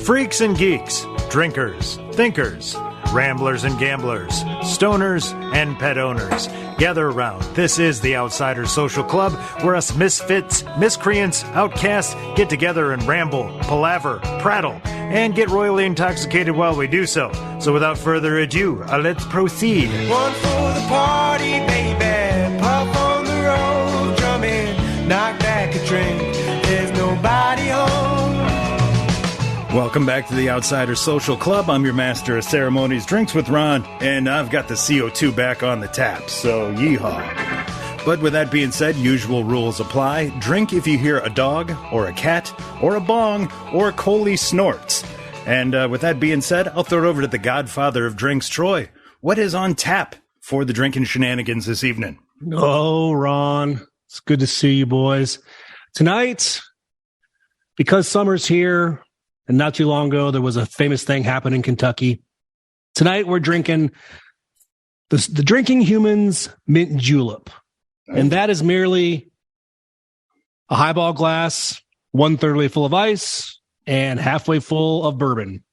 Freaks and geeks, drinkers, thinkers, ramblers and gamblers, stoners and pet owners, gather around. This is the Outsiders Social Club, where us misfits, miscreants, outcasts get together and ramble, palaver, prattle, and get royally intoxicated while we do so. So without further ado, let's proceed. One for the party, baby. Puff on the road, drumming, knock back a drink. There's nobody home. Welcome back to the Outsiders Social Club. I'm your master of ceremonies, Drinks with Ron, and I've got the CO2 back on the tap, so yeehaw. But with that being said, usual rules apply. Drink if you hear a dog, or a cat, or a bong, or Coley snorts. And with that being said, I'll throw it over to the godfather of drinks, Troy. What is on tap for the drinking shenanigans this evening? Oh, Ron, it's good to see you boys. Tonight, because summer's here, and not too long ago, there was a famous thing happen in Kentucky. Tonight, we're drinking the Drinking Humans Mint Julep. And that is merely a highball glass, 1/3 full of ice, and halfway full of bourbon.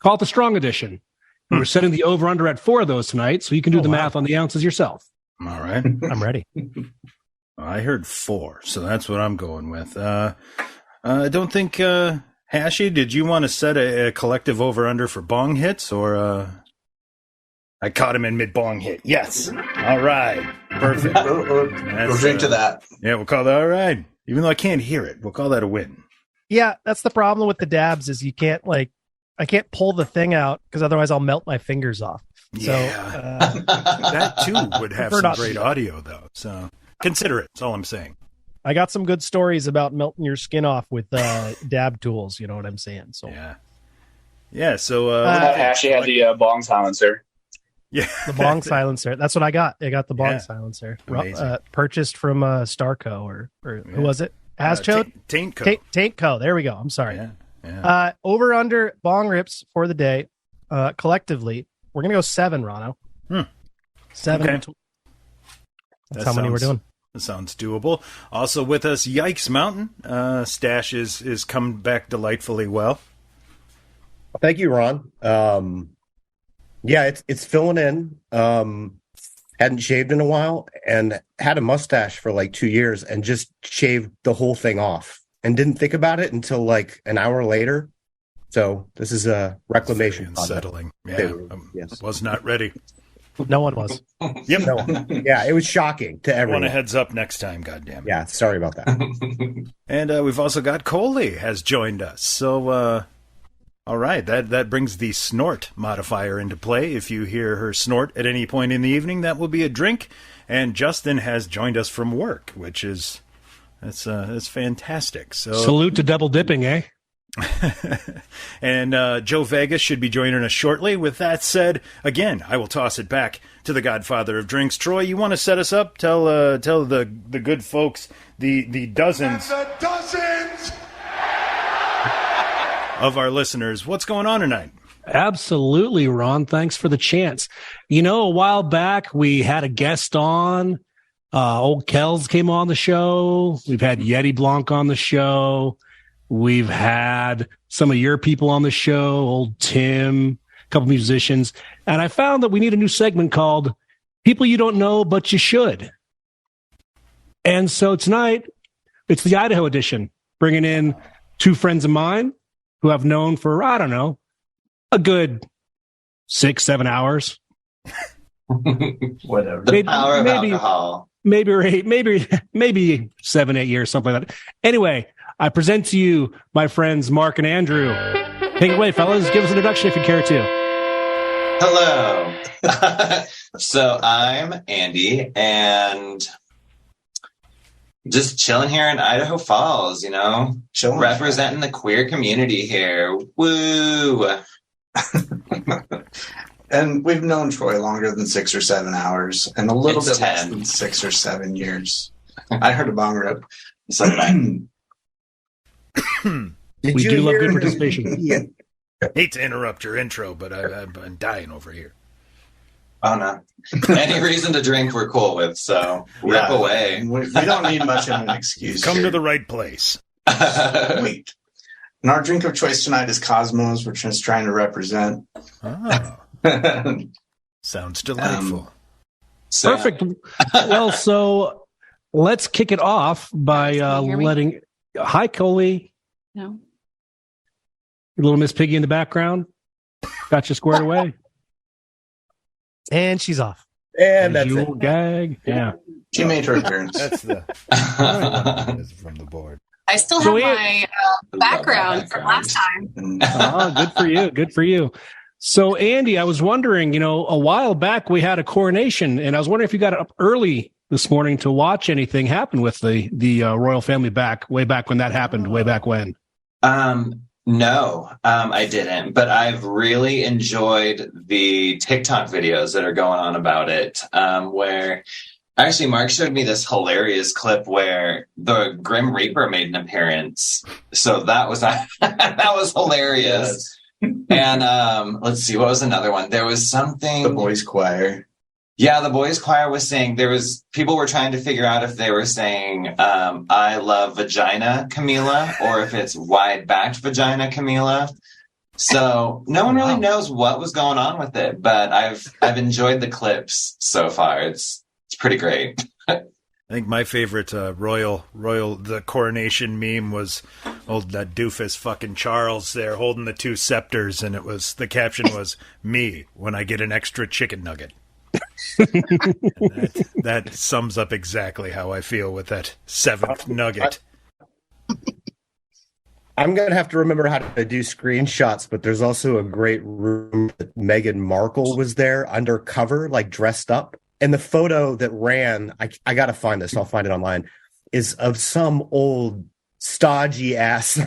Call it the Strong Edition. We're setting the over-under at 4 of those tonight, so you can do the math on the ounces yourself. All right. I'm ready. I heard 4, so that's what I'm going with. I don't think... Hashi, did you want to set a collective over-under for bong hits, or I caught him in mid-bong hit. Yes. All right. Perfect. We'll drink to that. Yeah, we'll call that all right. Even though I can't hear it, we'll call that a win. Yeah, that's the problem with the dabs is you can't, I can't pull the thing out because otherwise I'll melt my fingers off. Yeah. So, that, too, would have some not great audio, though. So consider it. That's all I'm saying. I got some good stories about melting your skin off with dab tools. You know what I'm saying? So yeah. So Ashley had the bong silencer. Yeah, the bong silencer. That's what I got. I got the bong silencer. Purchased from Starco or who was it? Astro Taintco. Taintco. There we go. I'm sorry. Yeah. Over under bong rips for the day. Collectively, we're gonna go 7, Rono. 7. Okay. That's how many we're doing. That sounds doable. Also with us, Yikes Mountain. Stash is come back delightfully well. Thank you, Ron. Yeah, it's filling in. Hadn't shaved in a while and had a mustache for like 2 years and just shaved the whole thing off and didn't think about it until like an hour later. So this is a reclamation. Unsettling. Yeah, yes. Was not ready. No one was. Yep. No. Yeah, it was shocking to everyone. Want a heads up next time, goddamn. Yeah, sorry about that. And we've also got Coley has joined us. So, all right, that brings the snort modifier into play. If you hear her snort at any point in the evening, that will be a drink. And Justin has joined us from work, which is that's fantastic. So salute to double dipping, eh? And Joe Vegas should be joining us shortly. With that said, again, I will toss it back to the godfather of drinks. Troy, you want to set us up? Tell the good folks, the dozens of our listeners what's going on tonight. Absolutely, Ron. Thanks for the chance. You know, a while back we had a guest on. Old Kells came on the show. We've had Yeti Blanc on the show. We've had some of your people on the show, old Tim, a couple musicians. And I found that we need a new segment called People You Don't Know, But You Should. And so tonight, it's the Idaho edition, bringing in 2 friends of mine who I've known for, I don't know, a good 6-7 hours. Whatever. The power of alcohol. Maybe 7-8 years, something like that. Anyway, I present to you my friends Mark and Andrew. Take it away, fellas. Give us an introduction if you care to. Hello. So I'm Andy, and just chilling here in Idaho Falls, representing the queer community here. Woo! And we've known Troy longer than 6 or 7 hours, and a little bit 10. less than 6 or 7 years. I heard a bong rip. So we do love good participation. Yeah. Hate to interrupt your intro, but I'm dying over here. Oh, no. Any reason to drink we're cool with, so rip away. We don't need much of an excuse. Come to the right place. Sweet. And our drink of choice tonight is Cosmos. We're just trying to represent. Oh, sounds delightful. Perfect. Well, so let's kick it off by Can you hear me? letting. Hi, Coley. No. Your little Miss Piggy in the background. Got you squared away. And she's off. And that's Usual it. gag. Yeah. She made her appearance. That's the that is from the board. I still have my background from last time. Oh, good for you. Good for you. So, Andy, I was wondering, a while back we had a coronation, and I was wondering if you got up early this morning to watch anything happen with the royal family way back when that happened, way back when. No, I didn't, but I've really enjoyed the TikTok videos that are going on about it, where actually Mark showed me this hilarious clip where the Grim Reaper made an appearance. So that was that was hilarious. And let's see, what was another one? There was something. The boys' choir. Yeah, the boys' choir was saying people were trying to figure out if they were saying I love vagina Camila or if it's wide backed vagina Camila. So no one really knows what was going on with it, but I've enjoyed the clips so far. It's pretty great. I think my favorite the coronation meme was that doofus fucking Charles there holding the two scepters, and the caption was me when I get an extra chicken nugget. that sums up exactly how I feel with that seventh nugget. I'm going to have to remember how to do screenshots, but there's also a great room that Meghan Markle was there undercover, like dressed up. And the photo that ran, I got to find this, I'll find it online, is of some old stodgy ass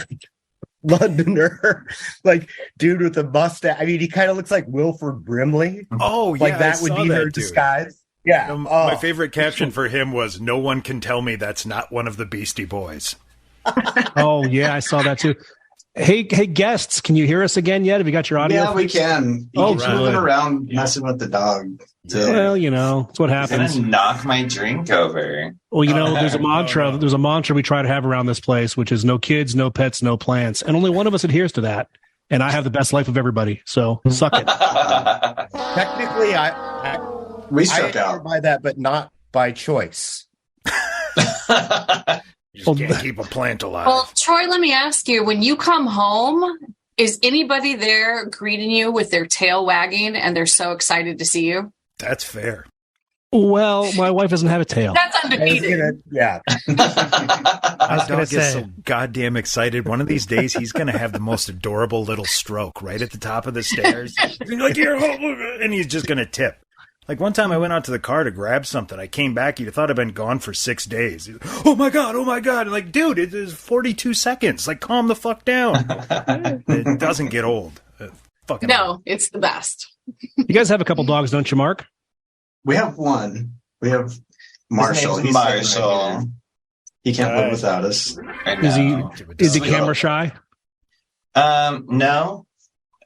Londoner, like dude with a mustache. I mean, he kind of looks like Wilford Brimley. Oh, yeah. Like that would be her disguise. Yeah. My favorite caption for him was, "No one can tell me that's not one of the Beastie Boys." Oh, yeah, I saw that too. Hey, guests, can you hear us again yet? Have you got your audio? Yeah, we can. You keep moving around, messing with the dog. Well, that's what happens. He's gonna knock my drink over. Well, there's a mantra. There's a mantra we try to have around this place, which is no kids, no pets, no plants. And only one of us adheres to that. And I have the best life of everybody. So suck it. Technically, we struck out by that, but not by choice. You just can't keep a plant alive. Well, Troy, let me ask you, when you come home, is anybody there greeting you with their tail wagging and they're so excited to see you? That's fair. Well, my wife doesn't have a tail. That's undefeated. Yeah. My dog gets so goddamn excited. One of these days, he's going to have the most adorable little stroke right at the top of the stairs. Like, and he's just going to tip. Like one time I went out to the car to grab something. I came back. You thought I'd been gone for 6 days. Oh my God. And like, dude, it is 42 seconds. Like, calm the fuck down. It doesn't get old. No, it's the best. You guys have a couple dogs, don't you, Mark? We have one. We have Marshall. He's Marshall. Right, he can't live without us. Is he camera shy? No.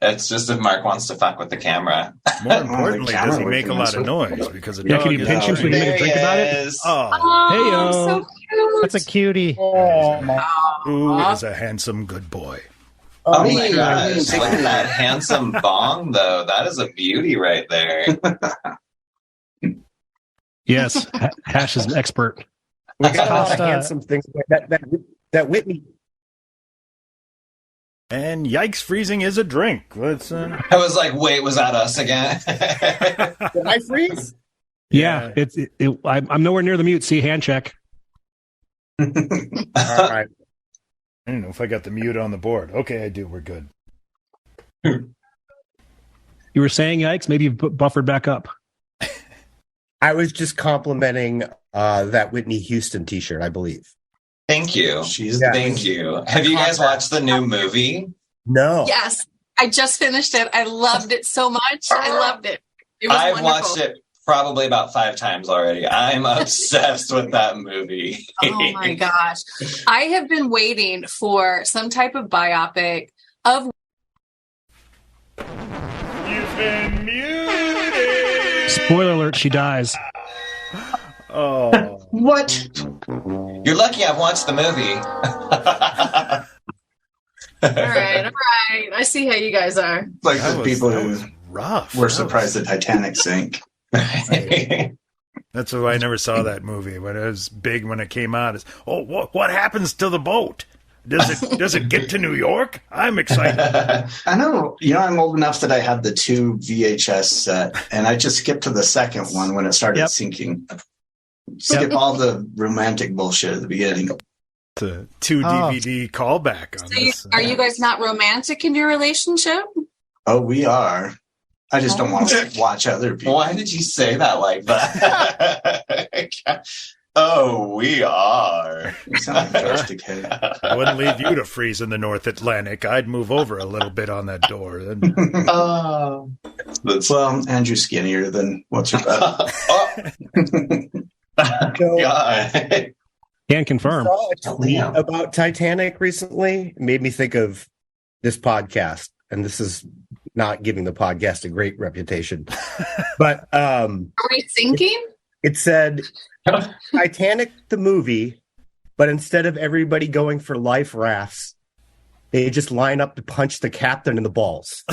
It's just if Mark wants to fuck with the camera. More importantly, does he make a lot of noise? Because a dog can you pinch him so we can make a drink about it? Oh, hey-o. So cute. That's a cutie. Who is a handsome good boy? Oh my gosh. Look at that handsome bong, though. That is a beauty right there. Yes. Hash is an expert. We got a lot of handsome things. That Whitney. And yikes, freezing is a drink. I was like, wait, was that us again? Did I freeze? Yeah. I'm nowhere near the mute. See, hand check. All right. I don't know if I got the mute on the board. Okay, I do. We're good. You were saying yikes? Maybe you buffered back up. I was just complimenting that Whitney Houston t-shirt, I believe. Thank you. Thank you. Have you guys watched the new movie? No. Yes. I just finished it. I loved it so much. I loved it. It was I've wonderful. watched it probably about 5 times already. I'm obsessed with that movie. Oh my gosh. I have been waiting for some type of biopic of. You've been muted. Spoiler alert, she dies. Oh. What? You're lucky I've watched the movie. right. I see how you guys are. Like the people who rough. were surprised the Titanic sank. That's why I never saw that movie. When it was big when it came out, is what happens to the boat? Does it get to New York? I'm excited. I know. I'm old enough that I had the 2 VHS set, and I just skipped to the second one when it started sinking. Skip all the romantic bullshit at the beginning. It's a 2 DVD callback on this. Are you guys not romantic in your relationship? Oh, we are. I just don't want to watch other people. Why did you say that like that? Oh, we are. You sound like George Takei. I wouldn't leave you to freeze in the North Atlantic. I'd move over a little bit on that door. Well, Andrew's skinnier than what's your God. Can confirm. I saw a tweet about Titanic recently. It made me think of this podcast, and this is not giving the podcast a great reputation. But are we sinking? It said Titanic the movie, but instead of everybody going for life rafts, they just line up to punch the captain in the balls.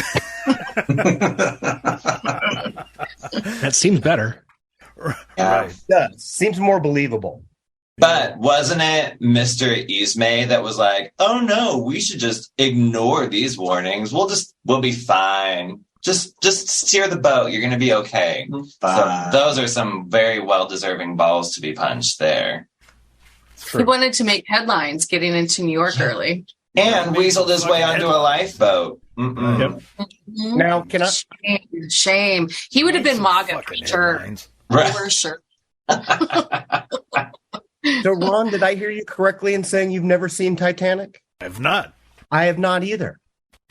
That seems better. Right. Yeah, seems more believable. But wasn't it Mr. Ismay that was like, oh no, we should just ignore these warnings. We'll be fine. Just steer the boat. You're going to be okay. So those are some very well-deserving balls to be punched there. He wanted to make headlines getting into New York early. And weaseled his way onto a lifeboat. Yep. Now, can I... Shame. He would have been MAGA for sure. Right. For sure. So, Ron, did I hear you correctly in saying you've never seen Titanic? I have not. I have not either.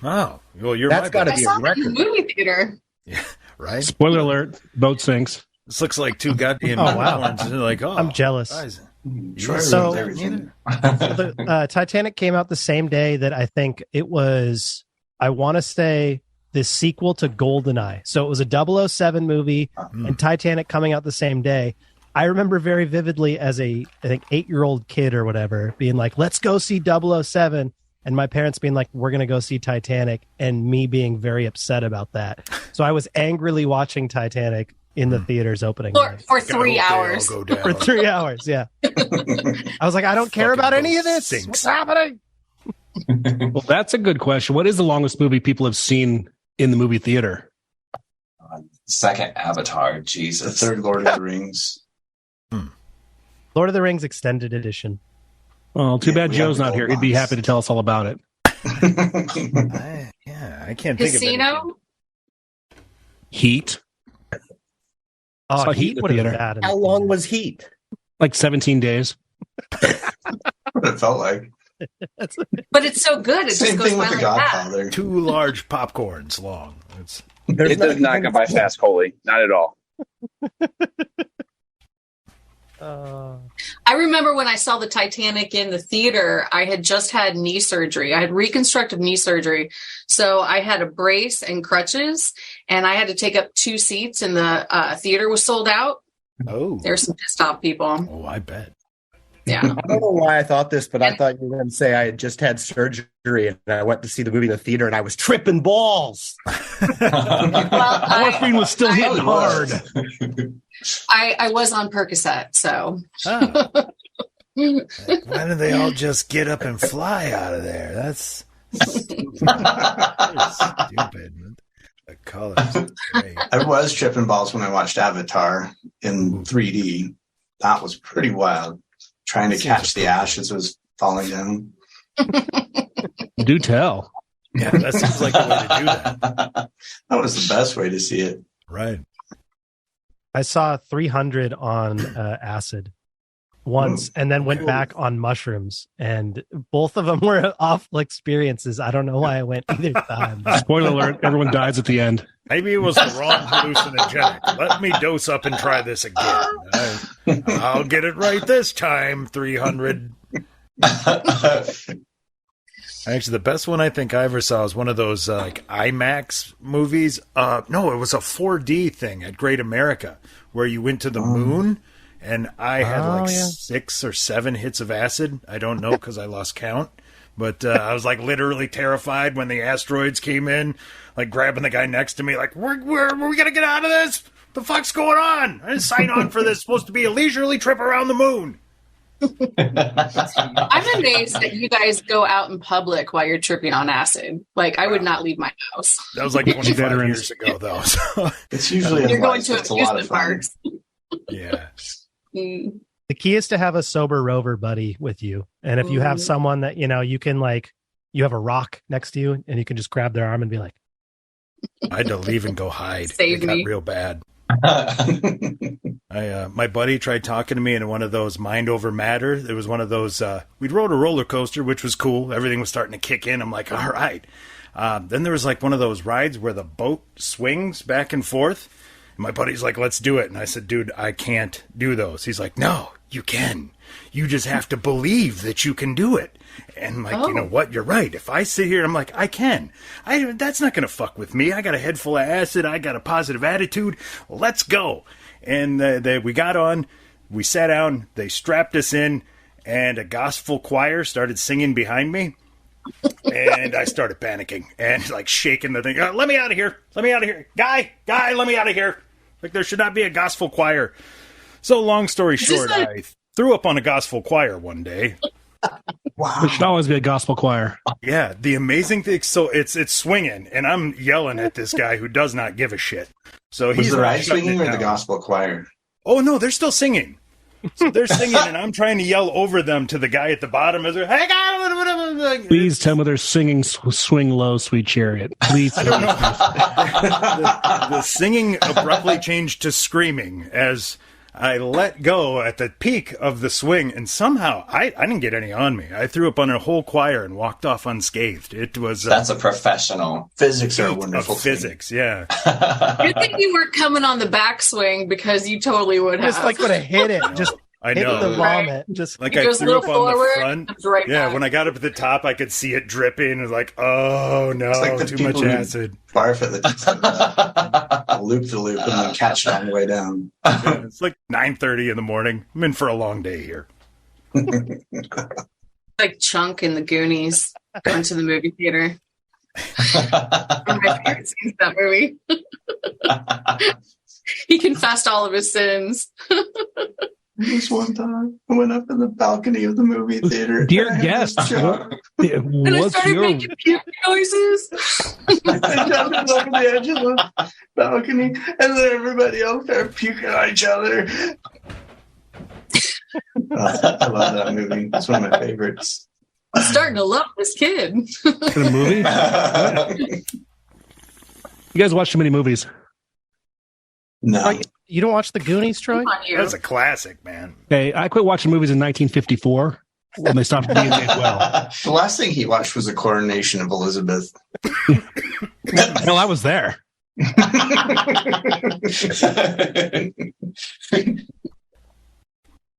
Oh, well, that's got to be a record. In the movie theater. Yeah, right. Spoiler alert: boat sinks. This looks like 2 goddamn unicorns. Like, I'm jealous. So the Titanic came out the same day that I think it was. I want to say the sequel to GoldenEye. So it was a 007 movie, and Titanic coming out the same day. I remember very vividly as I think 8-year-old kid or whatever being like, let's go see 007. And my parents being like, we're going to go see Titanic. And me being very upset about that. So I was angrily watching Titanic in the theaters opening for 3 hours. For 3 hours, yeah. I was like, I don't care about any of this. What's happening? Well, that's a good question. What is the longest movie people have seen in the movie theater? Second Avatar, Jesus. The third Lord of the Rings. Lord of the Rings Extended Edition. Well, too bad Joe's not here. He'd be happy to tell us all about it. I can't think of it. Casino? Heat. Oh, Heat would have been bad. How long was Heat? Like 17 days. What it felt like. But it's so good. It Same just goes thing with by The like Godfather. that. 2 large popcorns long. It does not come by fast, Coley. Not at all. I remember when I saw the Titanic in the theater, I had just had knee surgery. I had reconstructive knee surgery. So I had a brace and crutches, and I had to take up 2 seats, and the theater was sold out. Oh. There's some pissed off people. Oh, I bet. Yeah. I don't know why I thought this, but I thought you were going to say I had just had surgery and I went to see the movie in the theater and I was tripping balls. Morphine was still hitting hard. I was on Percocet, so. Oh. Why don't they all just get up and fly out of there? That's stupid. The colors are great. I was tripping balls when I watched Avatar in 3D. That was pretty wild. Trying to catch the ashes was falling down. Do tell. Yeah, that seems like the way to do that. That was the best way to see it. Right. I saw 300 on acid once and then went back on mushrooms, and both of them were awful experiences. I don't know why I went either time. Spoiler alert, everyone dies at the end. Maybe it was the wrong hallucinogenic. Let me dose up and try this again. I'll get it right this time, 300. Actually, the best one I think I ever saw was one of those like IMAX movies. No, it was a 4D thing at Great America where you went to the moon, and I had 6 or 7 hits of acid. I don't know because I lost count. But I was like literally terrified when the asteroids came in, like grabbing the guy next to me, like, we're we gonna get out of this? What the fuck's going on? I didn't sign on for this. It's supposed to be a leisurely trip around the moon. I'm amazed that you guys go out in public while you're tripping on acid. Like, I would not leave my house. That was like 25 years ago, though. So. It's usually you're going to it's a lot of amusement fun. parks. Yeah. The key is to have a sober rover buddy with you. And if you have someone that, you can like, you have a rock next to you and you can just grab their arm and be like, I had to leave and go hide. Save it got me. real bad. My buddy tried talking to me in one of those mind over matter. It was one of those, we'd rode a roller coaster, which was cool. Everything was starting to kick in. I'm like, all right. Then there was like one of those rides where the boat swings back and forth. And my buddy's like, let's do it. And I said, dude, I can't do those. He's like, no, you can. You just have to believe that you can do it. And I'm like, you know what? You're right. If I sit here, I'm like, I can. That's not going to fuck with me. I got a head full of acid. I got a positive attitude. Let's go. And we got on. We sat down. They strapped us in. And a gospel choir started singing behind me. And I started panicking and like shaking the thing. Let me out of here. Let me out of here. Guy, let me out of here. Like there should not be a gospel choir. So long story short, I threw up on a gospel choir one day. Wow. There should always be a gospel choir. Yeah, the amazing thing. So it's swinging, and I'm yelling at this guy who does not give a shit. So he's the ride shutting swinging it or the down. gospel choir? Oh no, they're still singing. So they're singing, and I'm trying to yell over them to the guy at the bottom. As hey, guy, please tell me they're singing "Swing Low, Sweet Chariot." Please. I don't know. The singing abruptly changed to screaming as I let go at the peak of the swing, and somehow I didn't get any on me. I threw up on a whole choir and walked off unscathed. It was that's a professional. Physics are a wonderful of physics, yeah. Good thing you weren't coming on the backswing because you totally would have. just like would have hit it. Just I hit know. the vomit. Just like it I goes a threw little up on forward, the front. comes right yeah, back. when I got up at the top, I could see it dripping. It was like, oh no, It's like the too much people who acid. Barf at the loop to loop and then catch it on the way down. Yeah, it's like 9:30 in the morning. I'm in for a long day here. Like Chunk in the Goonies going to the movie theater. One of my favorite scenes of that movie. He confessed all of his sins. This one time, I went up in the balcony of the movie theater. Dear guest, And I started making puke noises. I jumped up on the edge of the balcony, and then everybody else started puking on each other. I love that movie. It's one of my favorites. I'm starting to love this kid. The movie? You guys watch too many movies. No. you don't watch the Goonies, Troy? Come on, you. That's a classic, man. Hey, I quit watching movies in 1954 when they stopped being made well. The last thing he watched was a Coronation of Elizabeth. No, I was there.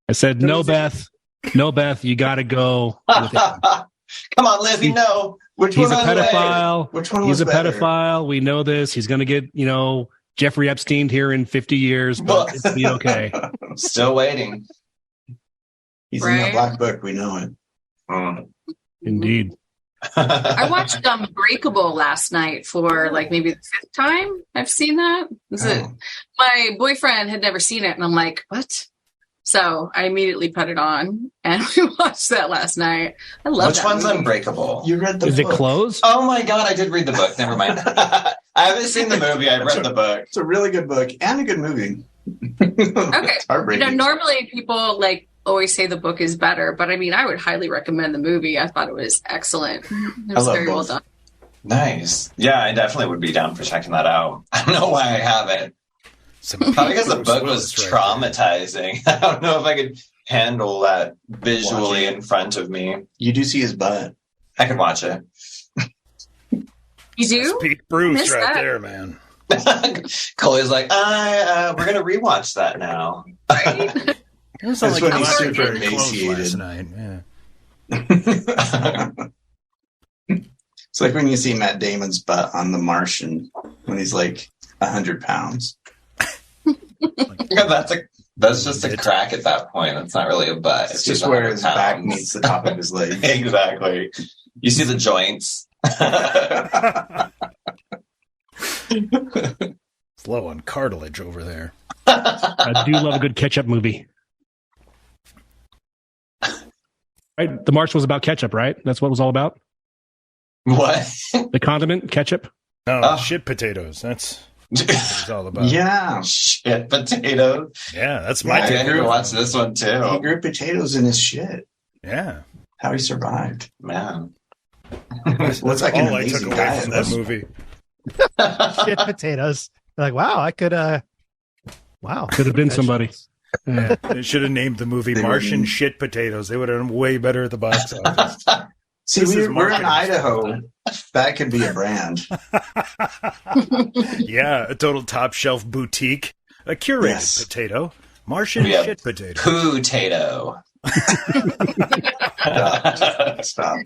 I said, no, Beth, you got to go with it. Come on, Lizzie, no. Which He's a one was pedophile. Which one He's was a better? pedophile. We know this. He's going to get, Jeffrey Epstein here in 50 years, but it'll be okay. Still waiting. He's in that black book. We know it. Indeed. I watched Unbreakable last night for like maybe the fifth time I've seen that. My boyfriend had never seen it, and I'm like, what? So I immediately put it on, and we watched that last night. I love Which that one's movie. Unbreakable? You read the Is book. it closed? Oh my god, I did read the book. Never mind. I haven't seen the movie. I've read the book. It's a really good book and a good movie. Okay. It's heartbreaking. Normally people like always say the book is better, but I mean, I would highly recommend the movie. I thought it was excellent. It was love very well both. done. Nice. Yeah, I definitely would be down for checking that out. I don't know why I haven't. Probably because the book was traumatizing. I don't know if I could handle that visually in front of me. You do see his butt. I could watch it. You do? That's Pete Bruce Missed right that. there, man. Chloe's like, we're going to rewatch that now. Right? It was That's like when he's watching super very close emaciated. last night. Yeah. It's like when you see Matt Damon's butt on The Martian when he's like 100 pounds. Yeah, that's just a crack at that point. It's not really a butt. It's just where his back meets the top of his leg. Exactly. You see the joints. Slow on cartilage over there. I do love a good ketchup movie. Right? The March was about ketchup, right? That's what it was all about? What? The condiment, ketchup? Oh, shit potatoes. That's what it's all about. Yeah. Shit potatoes. Yeah, that's my I take. gotta watch this one He too. grew potatoes in his shit. Yeah. How he survived. Man. Looks like an All I took amazing away diet. from that movie. Shit potatoes. You're like, wow, I could wow. Could have been somebody. Yeah, they should have named the movie They Martian wouldn't. Shit Potatoes. They would have done way better at the box office. See, This is we're in marketing. Idaho. That could be a brand. Yeah, a total top shelf boutique. A curated Yes. potato. Martian Yeah. Shit Potato. Potato. Stop.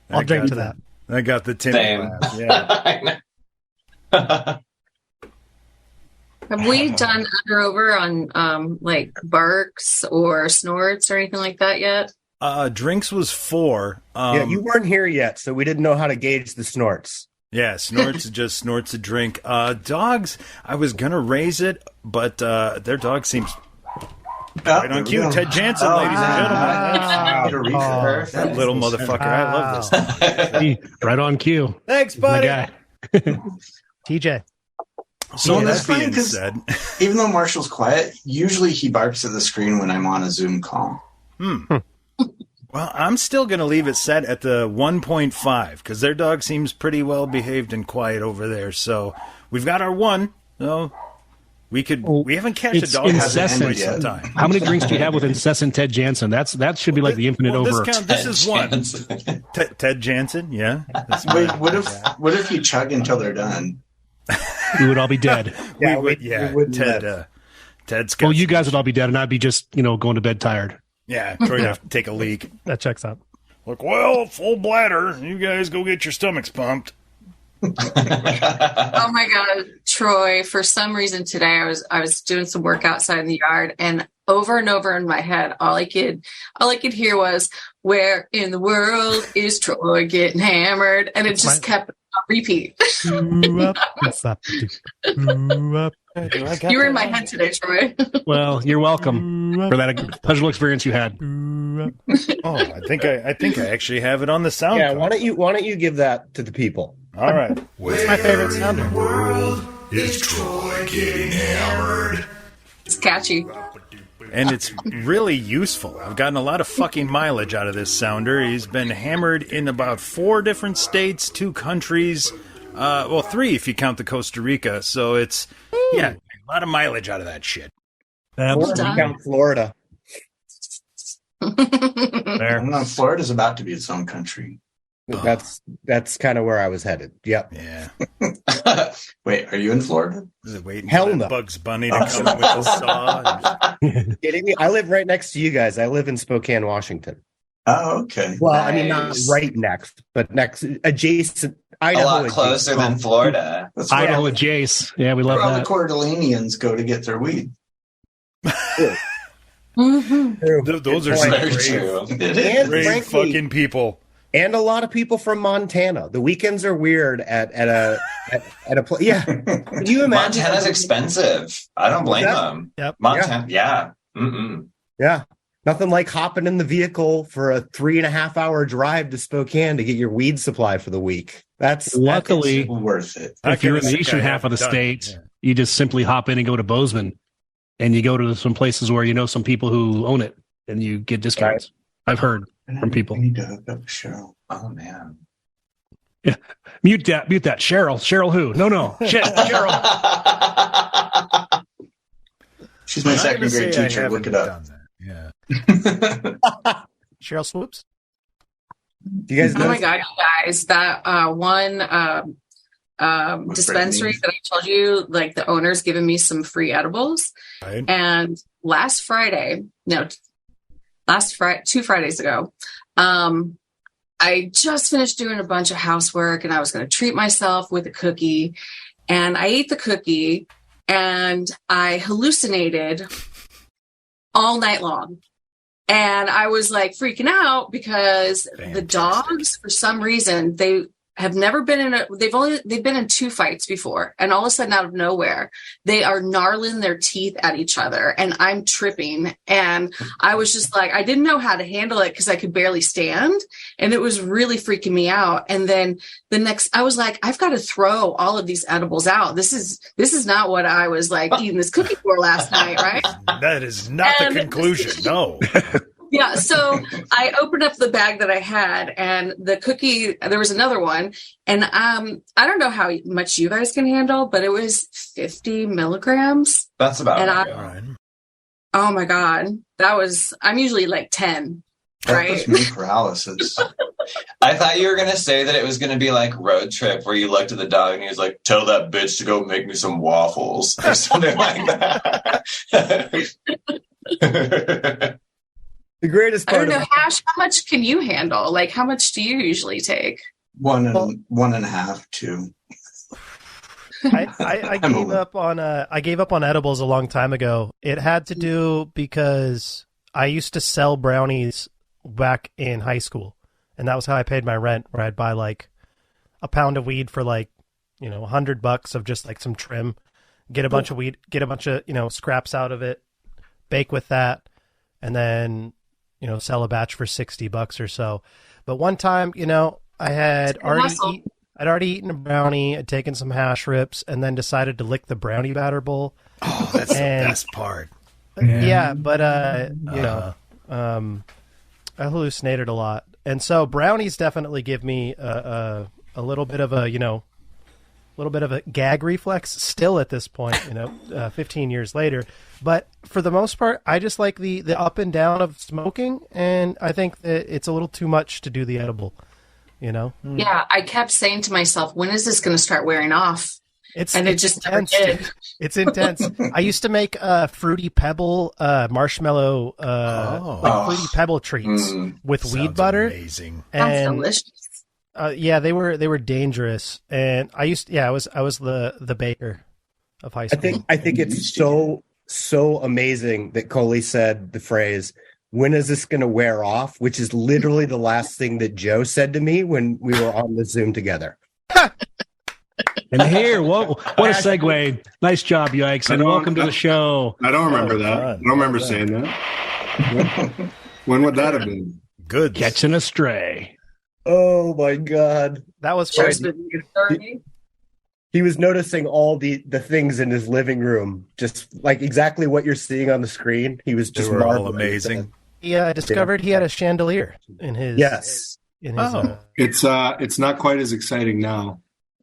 I'll drink to that. that. I got the tin Same. glass. Yeah. Have we done under over on like barks or snorts or anything like that yet? Drinks was 4. Yeah, you weren't here yet, so we didn't know how to gauge the snorts. Yeah, snorts just snorts a drink. Dogs, I was gonna raise it, but their dog seems right on cue. Ted Jansen, ladies and gentlemen. That little motherfucker. I love this. Right on cue. Thanks, My buddy. guy. TJ. So Yeah, that that's funny being 'cause said, Even though Marshall's quiet, usually he barks at the screen when I'm on a Zoom call. well, I'm still going to leave it set at the 1.5 because their dog seems pretty well behaved and quiet over there. So we've got our 1. So we haven't catch a It's dog incessant. some time. How many drinks do you have with incessant Ted Jansen? That should be like the infinite over. This is 1. Ted Jansen, yeah. That's my- Wait, what if you chug until they're done? We would all be dead. we wouldn't Ted's got Well, you guys would all be dead, and I'd be just, going to bed tired. Yeah, Troy would have to take a leak. That checks out. Like, well, full bladder. You guys go get your stomachs pumped. Oh my God, Troy! For some reason today, I was doing some work outside in the yard, and over in my head, all I could hear was, "Where in the world is Troy getting hammered?" And it just kept on repeat. Grew up. You were in my head today, Troy. Well, you're welcome for that pleasurable experience you had. Oh, I think I actually have it on the sound. Yeah, card. why don't you give that to the people? All right. It's my favorite sounder. Is Troy getting hammered? It's catchy. And it's really useful. I've gotten a lot of fucking mileage out of this sounder. He's been hammered in about 4 different states, 2 countries. 3 if you count the Costa Rica. So it's, a lot of mileage out of that shit. Florida. There. No, Florida's about to be its own country. That's kind of where I was headed. Yep. Yeah. Wait, are you in Florida? Is it waiting Hell for no. Bugs Bunny to come with the saw? Kidding me? I live right next to you guys. I live in Spokane, Washington. Oh, okay. Well, I mean, not Nice. right next, but next, adjacent. Idaho A lot adjacent. closer than Florida. That's where Idaho all, Jace. Yeah, we love where all the that. Coeur d'Aleneans go to get their weed. Those are some Very great, true. It is. And great frankly, fucking people. and a lot of people from Montana. The weekends are weird at a place. Yeah, can you imagine? Montana's expensive. I don't blame them. Yep. Montana, yeah. Mm-mm. Yeah, nothing like hopping in the vehicle for a 3.5-hour drive to Spokane to get your weed supply for the week. That's Luckily, Worth it. if you're in the think eastern I half of the have done. state, Yeah. you just simply hop in and go to Bozeman, and you go to some places where you know some people who own it, and you get discounts. I've heard from people. We need to hook up with Cheryl. Oh man. Mute that, Cheryl. Cheryl who? No, shit, Cheryl. She's my I'm not second gonna grade say I teacher. Look haven't it up. done that. Yeah. Cheryl Swoops. Do you guys know? Oh my God, you guys! That one dispensary Brittany. that I told you, like the owner's giving me some free edibles. Right. And last Friday, 2 Fridays ago, I just finished doing a bunch of housework and I was going to treat myself with a cookie. And I ate the cookie and I hallucinated all night long. And I was like freaking out because the dogs, for some reason, they have never been in they've been in 2 fights before. And all of a sudden, out of nowhere, they are gnarling their teeth at each other. And I'm tripping. And I was just like, I didn't know how to handle it because I could barely stand. And it was really freaking me out. And then I was like, I've got to throw all of these edibles out. This is not what I was like eating this cookie for last night, right? That is not the conclusion. No. Yeah, so I opened up the bag that I had, and the cookie, there was another one, and I don't know how much you guys can handle, but it was 50 milligrams. That's about right. Oh my God. I'm usually like 10, right? That was me paralysis. I thought you were going to say that it was going to be like Road Trip, where you looked at the dog and he was like, tell that bitch to go make me some waffles or something like that. The greatest part. I don't know, Hash, how much can you handle? Like, how much do you usually take? 1.5, 2. I gave up on edibles a long time ago. It had to do because I used to sell brownies back in high school, and that was how I paid my rent. Where I'd buy like a pound of weed for like $100 of just like some trim, get a bunch of weed, get a bunch of scraps out of it, bake with that, and then sell a batch for $60 or so. But one time, I had already eaten a brownie, had taken some hash rips, and then decided to lick the brownie batter bowl. Oh, that's the best part. Yeah, but I hallucinated a lot, and so brownies definitely give me a little bit of a gag reflex still at this point. 15 years later. But for the most part, I just like the up and down of smoking, and I think that it's a little too much to do the edible, Yeah, I kept saying to myself, when is this going to start wearing off? It just never did. It's intense. I used to make Fruity Pebble marshmallow Fruity Pebble treats with weed butter. Amazing. That's delicious. Yeah, they were dangerous, and I was the baker of high school. I think it's so amazing that Coley said the phrase, when is this going to wear off? Which is literally the last thing that Joe said to me when we were on the Zoom together. And here, what a segue. Nice job, Yikes. And welcome to the show. I don't remember that. I don't remember saying that. When would that have been? Good. Catching a stray. Oh, my God. That was funny. He was noticing all the things in his living room, just like exactly what you're seeing on the screen. He was just all amazing. Yeah, I discovered he had a chandelier in his. Yes. It's not quite as exciting now.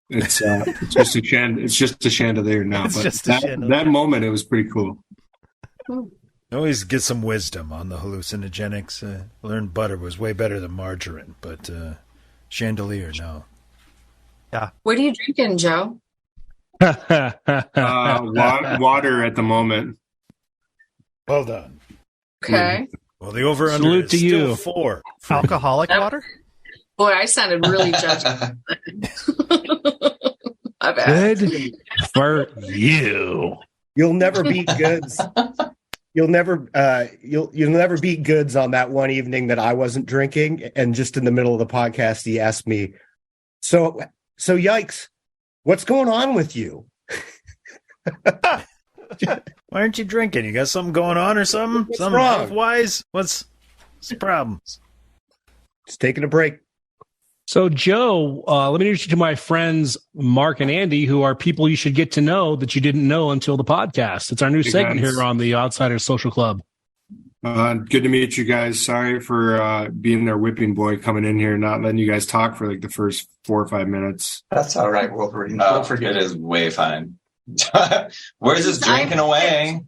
It's just a chandelier now. But that moment, it was pretty cool. Always get some wisdom on the hallucinogenics. Learned butter was way better than margarine, but chandelier, no. Yeah. What are you drinking, Joe? Water at the moment. Well done. Okay. Well, the over-under is still 4. Alcoholic water? Boy, I sounded really judgmental. My bad. Good for you. You'll never beat Goods. You'll never beat Goods on that one evening that I wasn't drinking, and just in the middle of the podcast, he asked me, So Yikes, what's going on with you? Why aren't you drinking? You got something going on or something? What's something wrong? Health-wise? What's the problem? Just taking a break. So, Joe, let me introduce you to my friends, Mark and Andy, who are people you should get to know that you didn't know until the podcast. It's our new segment here on the Outsiders Social Club. Good to meet you guys. Sorry for being their whipping boy coming in here and not letting you guys talk for like the first 4 or 5 minutes. That's all right, Wolverine. We'll forget. It is way fine. Where's this drinking away?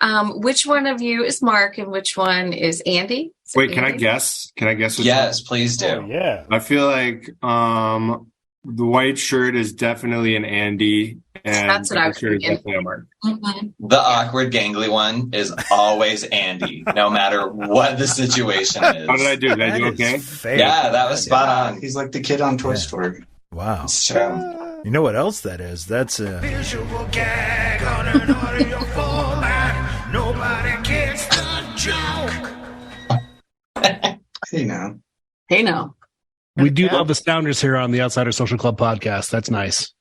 Which one of you is Mark and which one is Andy? Wait, can I guess? Yes, please do. Oh, yeah. I feel like the white shirt is definitely an Andy. And that's what I was thinking. The awkward, gangly one is always Andy, no matter what the situation is. How did I do? Did I do okay? Yeah, that was spot on. He's like the kid on Toy Story. Wow. You know what else that is? That's a visual gag on an audio format. Nobody gets the joke. Hey, now. Hey, now. We do love the Sounders here on the Outsider Social Club podcast. That's nice.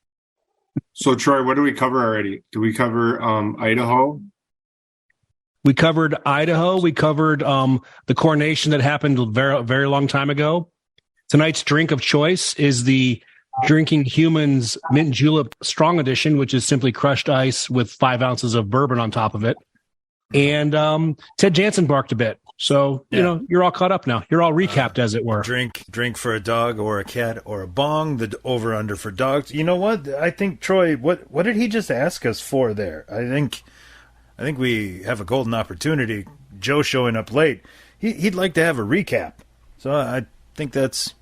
So, Troy, what did we cover already? Did we cover Idaho? We covered Idaho. We covered the coronation that happened a very, very long time ago. Tonight's drink of choice is the Drinking Humans Mint Julep Strong Edition, which is simply crushed ice with 5 ounces of bourbon on top of it. And Ted Jansen barked a bit. So, you know, you're all caught up now. You're all recapped, as it were. Drink for a dog or a cat or a bong, the over-under for dogs. You know what? I think, Troy, what did he just ask us for there? I think we have a golden opportunity. Joe showing up late. He'd like to have a recap. So I think it's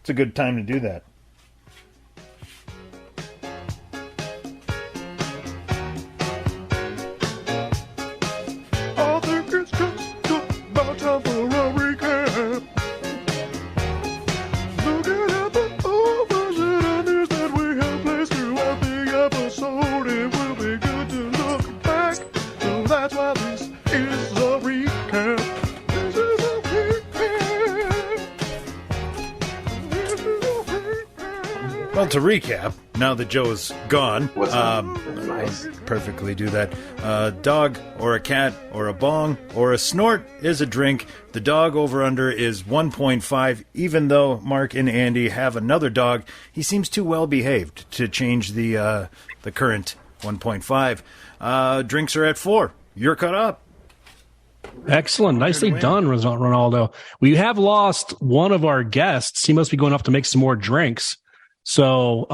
a good time to do that. Well, to recap, now that Joe is gone, I'll perfectly do that. A dog or a cat or a bong or a snort is a drink. The dog over-under is 1.5. Even though Mark and Andy have another dog, he seems too well behaved to change the current 1.5. Drinks are at 4. You're caught up. Excellent. Nicely done, Ronaldo. We have lost one of our guests. He must be going up to make some more drinks. So,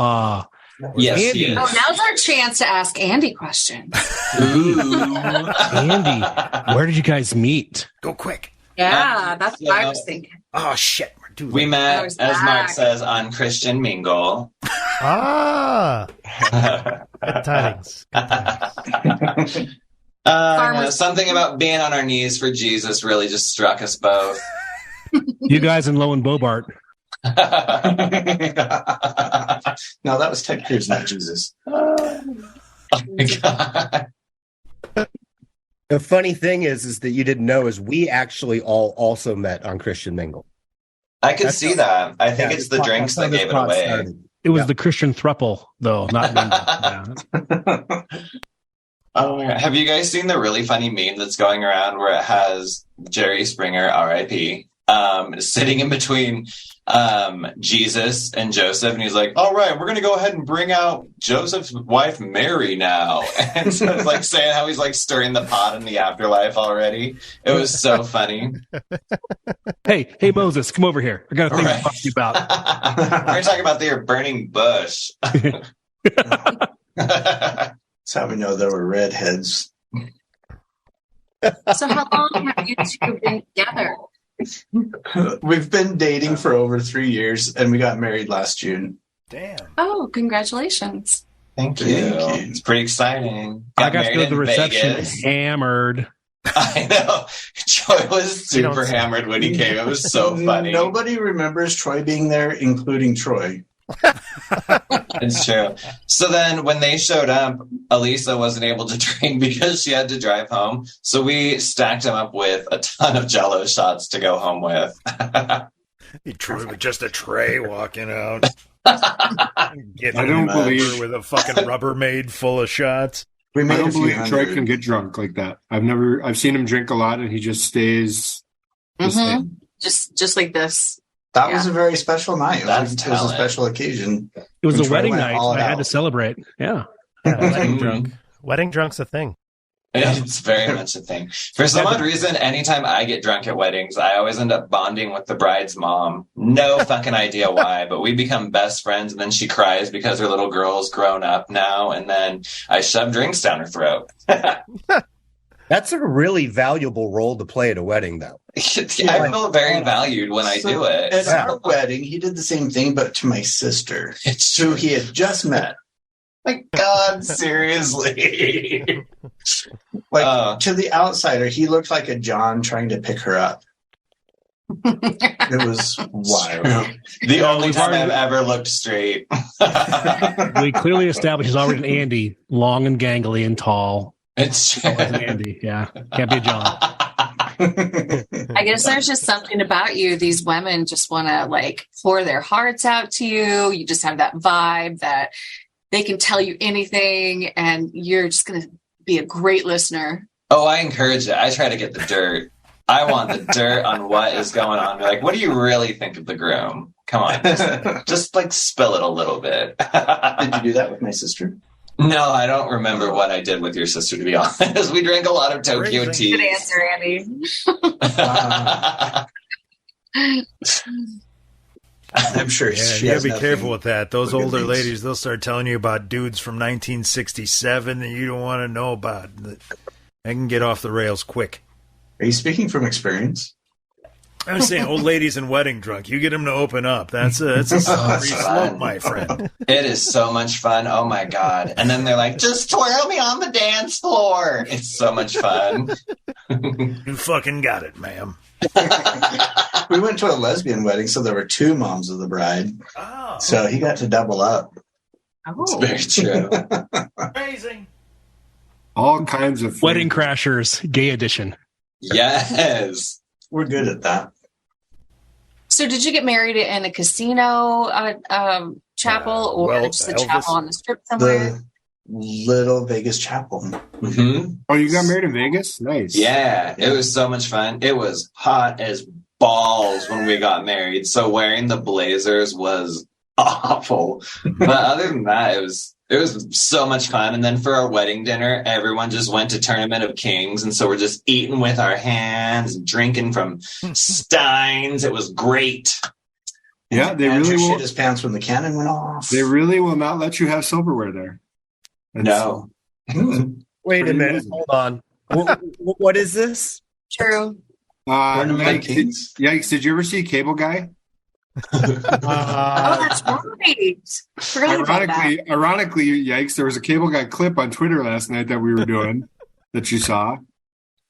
yes, Andy. Oh, now's our chance to ask Andy questions. Andy, where did you guys meet? Go quick. Yeah, that's what I was thinking. Oh, shit. We met, as Mark says, on Christian Mingle. Good tidings. Something about being on our knees for Jesus really just struck us both. You guys in Lowen Bobart. No, that was Ted Cruz, not Jesus. Oh my God. The funny thing is that you didn't know is we actually all also met on Christian Mingle. I could see that. I think it's the drinks that gave it away. It was the Christian thruple, though, not Mingle. Oh my God. Have you guys seen the really funny meme that's going around where it has Jerry Springer, R.I.P., sitting in between Jesus and Joseph, and he's like, all right, we're gonna go ahead and bring out Joseph's wife Mary now, and so it's like saying how he's like stirring the pot in the afterlife already. It was so funny. Hey Moses, come over here, I got a thing to talk to you about. We're gonna talk about their burning bush. That's how we know there were redheads. So how long have you two been together? We've been dating for over 3 years, and we got married last June. Damn. Oh, congratulations. Thank you. It's pretty exciting. I got to go to the reception Vegas. Hammered. I know. Troy was super hammered when he came. It was so funny. Nobody remembers Troy being there, including Troy. It's true. So then when they showed up, Elisa wasn't able to drink because she had to drive home. So we stacked him up with a ton of Jell-O shots to go home with. Troy with just a tray walking out. I don't believe with a fucking Rubbermaid full of shots. I don't believe Troy can get drunk like that. I've seen him drink a lot, and he just stays the same. Just like this. That was a very special night. It was a special occasion. It was a wedding night. I had to celebrate. Yeah. Wedding drunk. Wedding drunk's a thing. It's very much a thing. For some odd reason, anytime I get drunk at weddings, I always end up bonding with the bride's mom. No fucking idea why, but we become best friends, and then she cries because her little girl's grown up now, and then I shove drinks down her throat. That's a really valuable role to play at a wedding, though. I feel very valued when I do it. At our wedding, he did the same thing, but to my sister, who he had just met. My God, seriously. To the outsider, he looked like a John trying to pick her up. It was wild. The only time I've ever looked straight. We clearly established he's already an Andy, long and gangly and tall. It's true. Andy, yeah. Can't be a John. I guess there's just something about you. These women just want to like pour their hearts out to you. You just have that vibe that they can tell you anything, and you're just going to be a great listener. Oh, I encourage it. I try to get the dirt. I want the dirt on what is going on. Like, what do you really think of the groom? Come on, just like spill it a little bit. Did you do that with my sister? No, I don't remember what I did with your sister, to be honest. We drank a lot of Tokyo tea. Good answer, Andy. I'm sure you gotta be careful with that. Those older ladies, they'll start telling you about dudes from 1967 that you don't want to know about. They can get off the rails quick. Are you speaking from experience? I was saying old ladies and wedding drunk. You get them to open up. That's a slippery slope, my friend. It is so much fun. Oh, my God. And then they're like, just twirl me on the dance floor. It's so much fun. You fucking got it, ma'am. We went to a lesbian wedding, so there were two moms of the bride. Oh. So he got to double up. Oh. It's very true. Amazing. All kinds of Wedding Crashers, gay edition. Yes. We're good at that. So did you get married in a casino chapel or just a chapel on the strip somewhere? The Little Vegas Chapel. Mm-hmm. Oh, you got married in Vegas? Nice. Yeah, it was so much fun. It was hot as balls when we got married. So wearing the blazers was awful. But other than that, it was so much fun. And then for our wedding dinner, everyone just went to Tournament of Kings. And so we're just eating with our hands, drinking from steins. It was great. Yeah, they Andrew really will. shit his pants when the cannon went off. They really will not let you have silverware there. No. Wait a minute. Hold on. What is this? True. Yikes. Did you ever see Cable Guy? Oh, that's right. Ironically, yikes, there was a Cable Guy clip on Twitter last night that we were doing that you saw.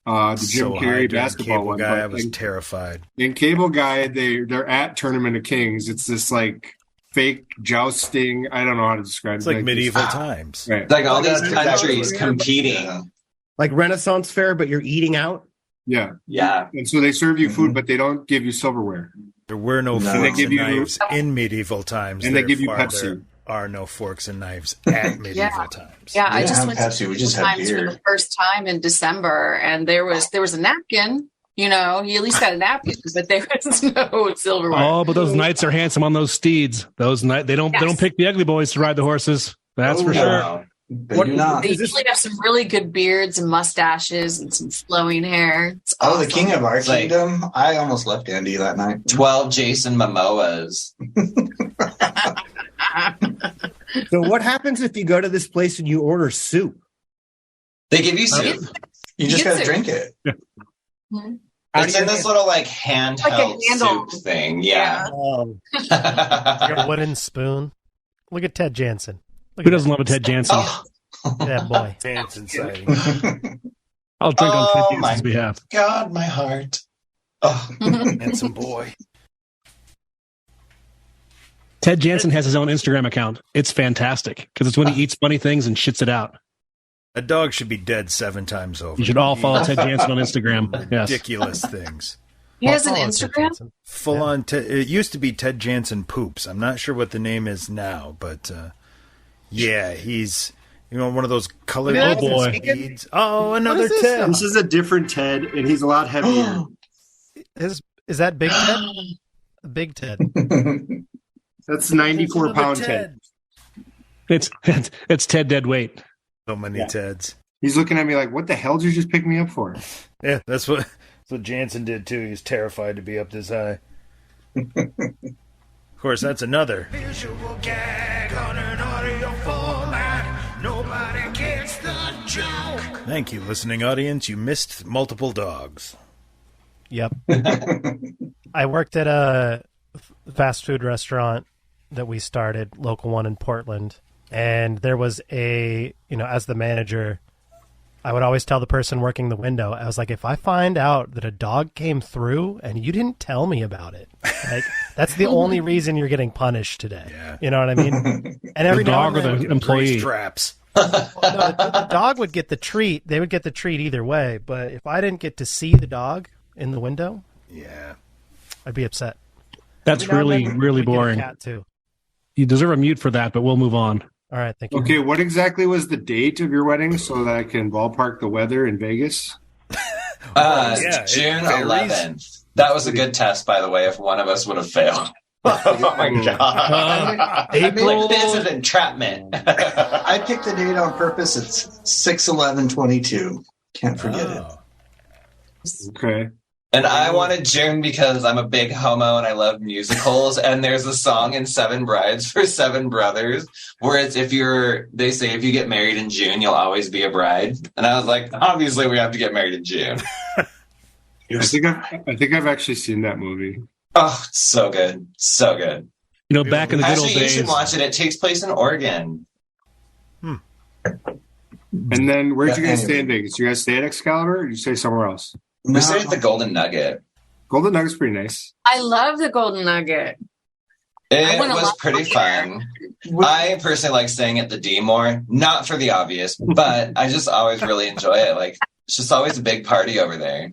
The Jim Carrey basketball Cable one. Guy, I was terrified. In Cable Guy, they're at Tournament of Kings. It's this like fake jousting. I don't know how to describe it. It's like medieval times. Right. Like all these countries competing. Like Renaissance Fair, but you're eating out? Yeah. Yeah. And so they serve you food, but they don't give you silverware. There were no forks and knives in medieval times. And they give you Therefore, Pepsi. There are no forks and knives at medieval times. Yeah, I just went Pepsi. to We just had times for beer. the first time in December, and there was a napkin. You know, you at least got a napkin, but there was no silverware. Oh, but those knights are handsome on those steeds. Those they don't pick the ugly boys to ride the horses. That's for sure. They usually have some really good beards and mustaches and some flowing hair. It's awesome. The king of our kingdom. I almost left Andy that night. 12 Jason Momoas. So what happens if you go to this place and you order soup? They give you soup. You just got to drink it. Mm-hmm. It's in this little like handheld soup thing. Yeah. Your wooden spoon. Look at Ted Jansen. Who doesn't love a Ted Jansen? Oh. Yeah, boy. Jansen sighting. I'll drink on Ted Jansen's behalf. God, my heart. Oh, handsome boy. Ted Jansen has his own Instagram account. It's fantastic because it's when he eats funny things and shits it out. A dog should be dead 7 times over. You should all follow Ted Jansen on Instagram. Yes. Ridiculous things. He has an Instagram? Full on. It used to be Ted Jansen Poops. I'm not sure what the name is now, but yeah, he's one of those colored beads. Oh, another Ted. This is a different Ted, and he's a lot heavier. Is that Big Ted? Big Ted. That's 94-pound Ted. It's Ted dead weight. So many Teds. He's looking at me like, "What the hell did you just pick me up for?" Yeah, that's what Jansen did too. He's terrified to be up this high. Of course, that's another. Visual gag on an audio format. Nobody gets the joke. Thank you, listening audience. You missed multiple dogs. Yep. I worked at a fast food restaurant that we started, local one in Portland. And there was as the manager, I would always tell the person working the window, I was like, if I find out that a dog came through and you didn't tell me about it, like that's the only reason you're getting punished today. Yeah. You know what I mean? And every the dog or the employee traps. The dog would get the treat. They would get the treat either way. But if I didn't get to see the dog, in the window, yeah, I'd be upset. That's really, really boring. Cat too. You deserve a mute for that, but we'll move on. All right, thank you. Okay, what exactly was the date of your wedding so that I can ballpark the weather in Vegas? June 11th. That was a good test, by the way, if one of us would have failed. Oh my god. April. This is entrapment. I picked the date on purpose. It's 6/11/22. Can't forget it. Okay. And I wanted June because I'm a big homo and I love musicals. And there's a song in Seven Brides for Seven Brothers where it's they say if you get married in June, you'll always be a bride. And I was like, obviously we have to get married in June. I think I've actually seen that movie. Oh, it's so good. So good. You know, back in the good old Actually, you days. should watch it. It takes place in Oregon. And then where'd you guys stay in Vegas? You guys stay at Excalibur or did you stay somewhere else? We stayed at the Golden Nugget. Golden Nugget's pretty nice. I love the Golden Nugget. It was pretty fun. I personally like staying at the D more, not for the obvious, but I just always really enjoy it. Like, it's just always a big party over there.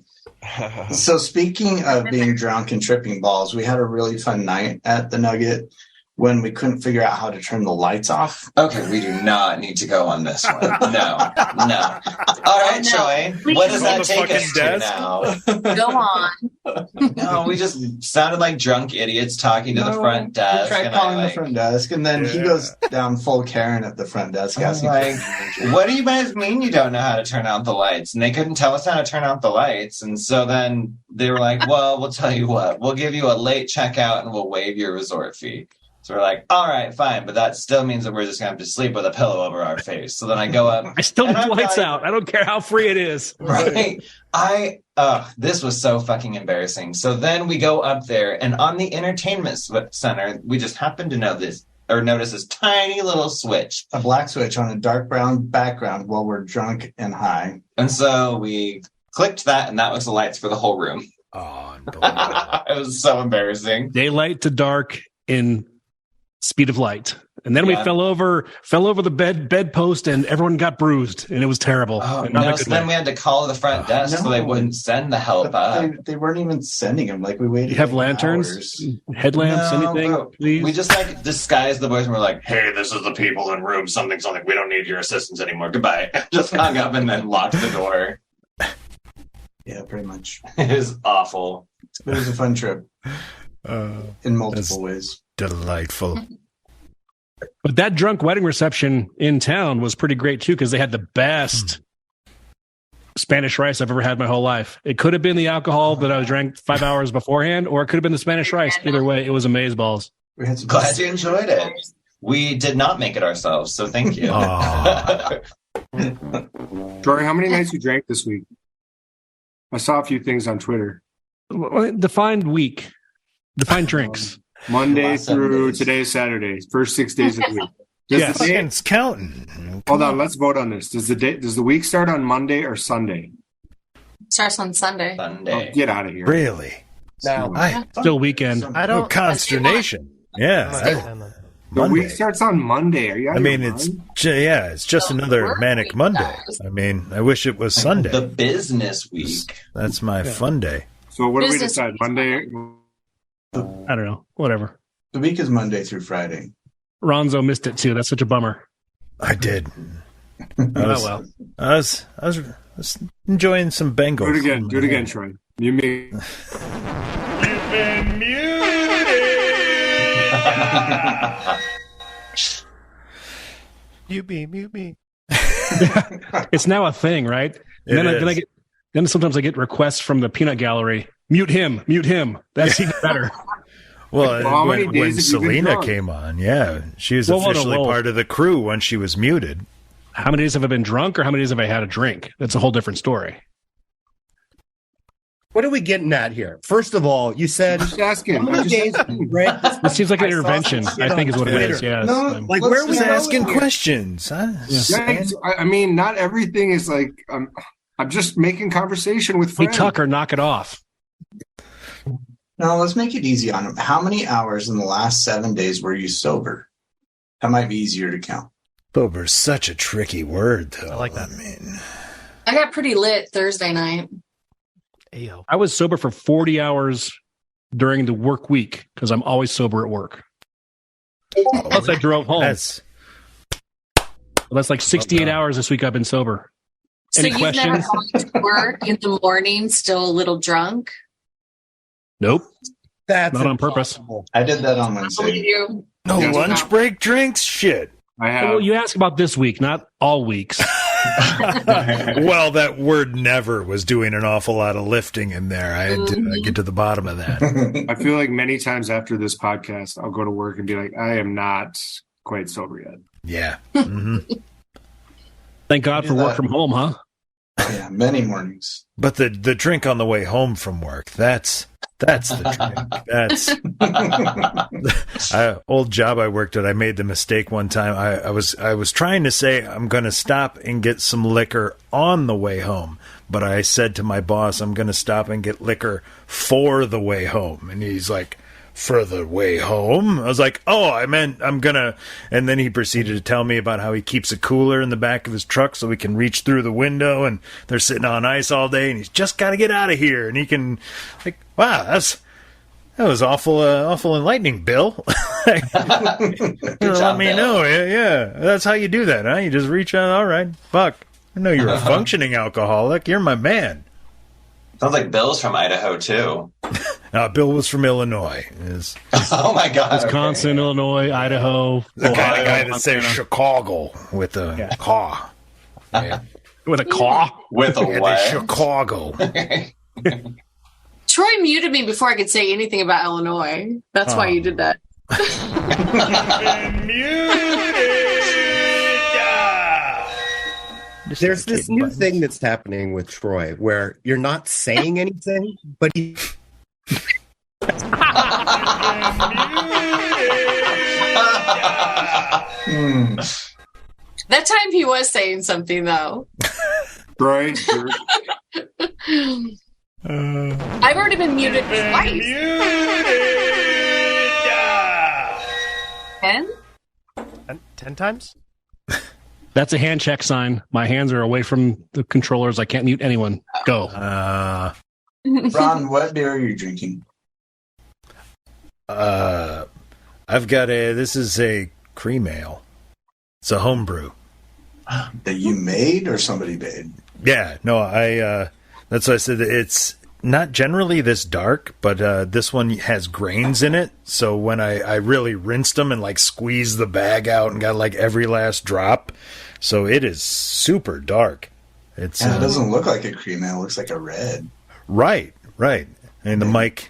So speaking of being drunk and tripping balls, we had a really fun night at the Nugget when we couldn't figure out how to turn the lights off. Okay, we do not need to go on this one. No. All right, Troy. What does that take us to now? Go on. No, we just sounded like drunk idiots talking to the front desk. We tried calling the front desk, and then he goes down full Karen at the front desk. Asking what do you guys mean you don't know how to turn out the lights? And they couldn't tell us how to turn out the lights. And so then they were like, well, we'll tell you what. We'll give you a late checkout and we'll waive your resort fee. So we're like, all right, fine, but that still means that we're just going to have to sleep with a pillow over our face. So then I go up. I still need lights out. I don't care how free it is. Right. This was so fucking embarrassing. So then we go up there, and on the entertainment center, we just happen to notice this tiny little switch. A black switch on a dark brown background while we're drunk and high. And so we clicked that, and that was the lights for the whole room. Oh, unbelievable. It was so embarrassing. Daylight to dark in speed of light. And then we fell over the bedpost and everyone got bruised and it was terrible. Oh, no, so then we had to call the front desk so they wouldn't send the help up. They weren't even sending them. Like we waited. You have lanterns, headlamps, anything? Please? We just like disguised the boys and we're like, hey, this is the people in room something. We don't need your assistance anymore. Goodbye. Just hung up and then locked the door. Yeah, pretty much. It is awful. It was a fun trip. In multiple ways. Delightful. But that drunk wedding reception in town was pretty great too, because they had the best Spanish rice I've ever had my whole life. It could have been the alcohol that I drank 5 hours beforehand, or it could have been the Spanish rice. Either way, it was amazeballs. Glad you enjoyed it. We did not make it ourselves, so thank you. Troy, how many nights you drank this week? I saw a few things on Twitter. Defined week. Defined drinks. Monday through today's Saturday. First 6 days of the week. It's counting. Hold on, let's vote on this. Does the week start on Monday or Sunday? Starts on Sunday. Oh, get out of here. Really? Now, still weekend. I don't consternation. Yeah. The week starts on Monday. Are you out of your mind? It's just another manic Monday. I mean, I wish it was Sunday. The business week. That's my fun day. So what do we decide? Monday? I don't know. Whatever. The week is Monday through Friday. Ronzo missed it too. That's such a bummer. I did. I was enjoying some Bengals. Do it again, Troy. You mean? You've been muted. Mute me. It's now a thing, right? And then sometimes I get requests from the peanut gallery. Mute him. That's even better. Well, when Selena came on, she was officially part of the crew when she was muted. How many days have I been drunk, or how many days have I had a drink? That's a whole different story. What are we getting at here? First of all, you said just asking. How many days have you drank? It seems like an intervention. I think is what it is. Yeah. No, like where was asking questions? I mean, not everything is like. I'm just making conversation with friends. Hey, Tucker, knock it off. Now, let's make it easy on him. How many hours in the last 7 days were you sober? That might be easier to count. Sober's such a tricky word, though. I like that. I got pretty lit Thursday night. Ayo. I was sober for 40 hours during the work week because I'm always sober at work. Plus, I drove home. That's like 68 hours this week I've been sober. So you've never gone to work in the morning still a little drunk? Nope. That's not on purpose. I did that on Wednesday. No lunch break drinks? Shit. I have. Well, you ask about this week, not all weeks. Well, that word never was doing an awful lot of lifting in there. I had to get to the bottom of that. I feel like many times after this podcast, I'll go to work and be like, I am not quite sober yet. Yeah. Mm-hmm. Thank God for work from home, huh? Yeah, many mornings. But the drink on the way home from work, that's the drink. That's old job I worked at. I made the mistake one time. I was trying to say I'm going to stop and get some liquor on the way home, but I said to my boss, I'm going to stop and get liquor for the way home, and he's like, for the way home? I was like, oh, I meant I'm gonna. And then he proceeded to tell me about how he keeps a cooler in the back of his truck so he can reach through the window, and they're sitting on ice all day, and he's just got to get out of here. And he can, like, wow, that was awful enlightening, Bill. Let me know. Yeah, that's how you do that, huh? You just reach out. All right, fuck. I know you're a functioning alcoholic. You're my man. Sounds like Bill's from Idaho too. Bill was from Illinois. Oh my God! Wisconsin, okay. Illinois, Idaho. The kind of guy that says Chicago with a caw. Yeah. With a caw? With a what? Chicago. Troy muted me before I could say anything about Illinois. That's why you did that. There's this new thing that's happening with Troy where you're not saying anything, but he. That time he was saying something though. Right. I've already been muted twice. 10 times? That's a hand check sign. My hands are away from the controllers. I can't mute anyone. Go. Ron, what beer are you drinking? I've got this is a cream ale. It's a homebrew. That you made or somebody made? Yeah, no, that's why I said it's not generally this dark, but this one has grains in it. So when I really rinsed them and like squeezed the bag out and got like every last drop, so it is super dark. It doesn't look like a cream ale; it looks like a red. Right. And the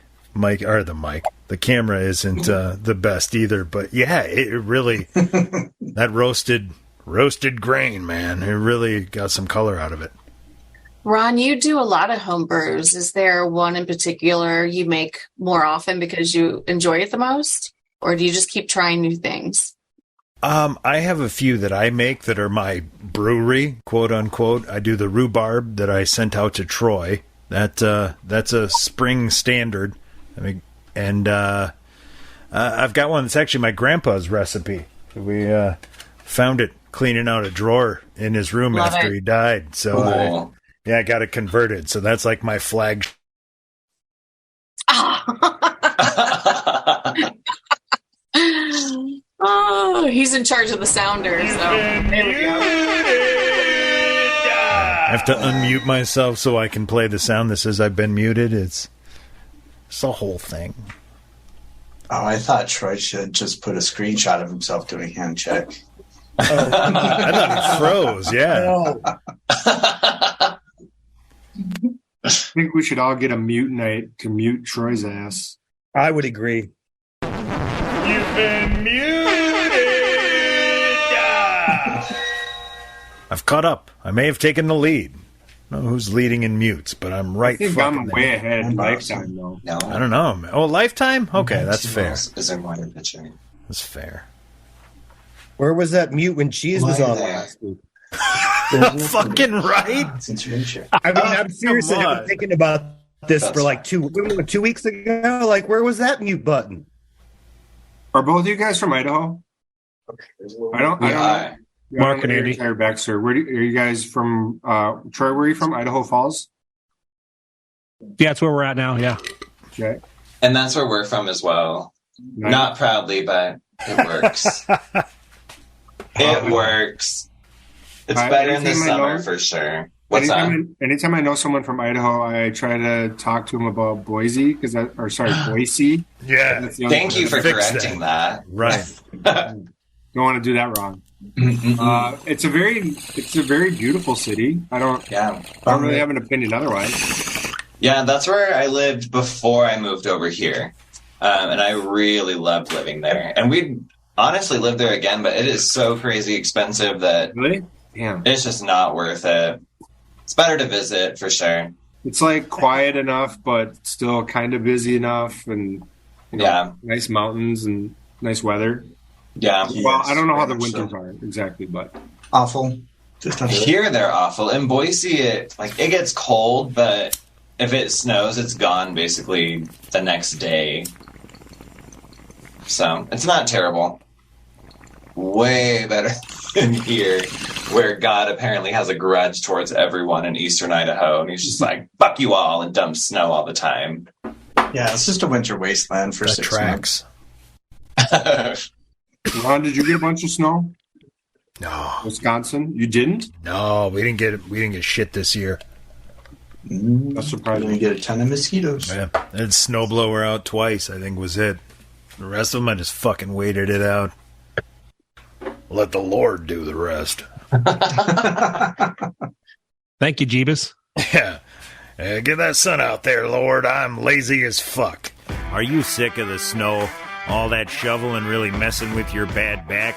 camera isn't the best either. But yeah, it really that roasted grain, man. It really got some color out of it. Ron, you do a lot of home brews. Is there one in particular you make more often because you enjoy it the most? Or do you just keep trying new things? I have a few that I make that are my brewery, quote unquote. I do the rhubarb that I sent out to Troy. That's a spring standard. And I've got one that's actually my grandpa's recipe. We found it cleaning out a drawer in his room after he died. So I got it converted. So that's like my flag. Oh, he's in charge of the sounder. So there we go. I have to unmute myself so I can play the sound that says I've been muted. It's the whole thing. Oh, I thought Troy should just put a screenshot of himself doing hand check. Oh, I thought he froze. Yeah. I think we should all get a mute night to mute Troy's ass. I would agree. You've been muted. I've caught up. I may have taken the lead. I don't know who's leading in mutes, but I'm right. I think I'm way ahead. Lifetime, though. No, I don't know. Oh, Lifetime? Okay, that's fair. Is there more pitcher? That's fair. Where was that mute when Cheese was on last week? Fucking right. Since you're in here. I mean, I'm seriously been thinking about this for like 2 weeks ago. Like, where was that mute button? Are both of you guys from Idaho? I don't know. Mark and Andy. Back, sir. Are you guys from Troy? Where are you from? Idaho Falls? Yeah, that's where we're at now. Yeah. Okay. And that's where we're from as well. Nice. Not proudly, but it works. It works. It's better in the summer for sure. What's anytime I know someone from Idaho, I try to talk to them about Boise Boise. Yeah. Thank you for correcting that. Right. Don't want to do that wrong. It's a very beautiful city. I don't really have an opinion otherwise. Yeah, that's where I lived before I moved over here. And I really loved living there. And we'd honestly live there again, but it is so crazy expensive that it's just not worth it. It's better to visit for sure. It's like quiet enough, but still kind of busy enough, and nice mountains and nice weather. Yeah. Well, I don't know how the winters are exactly, but awful. Here they're awful. In Boise, it gets cold, but if it snows, it's gone basically the next day. So it's not terrible. Way better than here, where God apparently has a grudge towards everyone in eastern Idaho, and he's just like, fuck you all, and dumps snow all the time. Yeah, it's just a winter wasteland for 6 months. Ron, did you get a bunch of snow? No. Wisconsin? You didn't? No, we didn't get shit this year. That's surprising. We get a ton of mosquitoes. Yeah, I had snowblower out twice, I think was it. The rest of them, I just fucking waited it out. Let the Lord do the rest. Thank you, Jeebus. Yeah. Get that sun out there, Lord. I'm lazy as fuck. Are you sick of the snow? All that shoveling really messing with your bad back?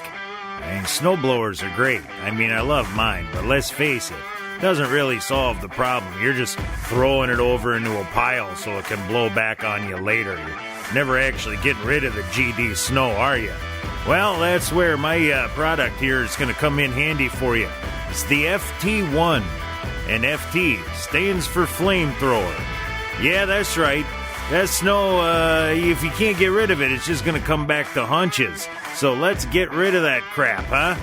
I mean, snowblowers are great. I mean, I love mine, but let's face it, doesn't really solve the problem. You're just throwing it over into a pile so it can blow back on you later. You're never actually getting rid of the GD snow, are you? Well, that's where my product here is going to come in handy for you. It's the FT1, and FT stands for flamethrower. Yeah, that's right. That snow, if you can't get rid of it, it's just going to come back to hunches. So let's get rid of that crap, huh?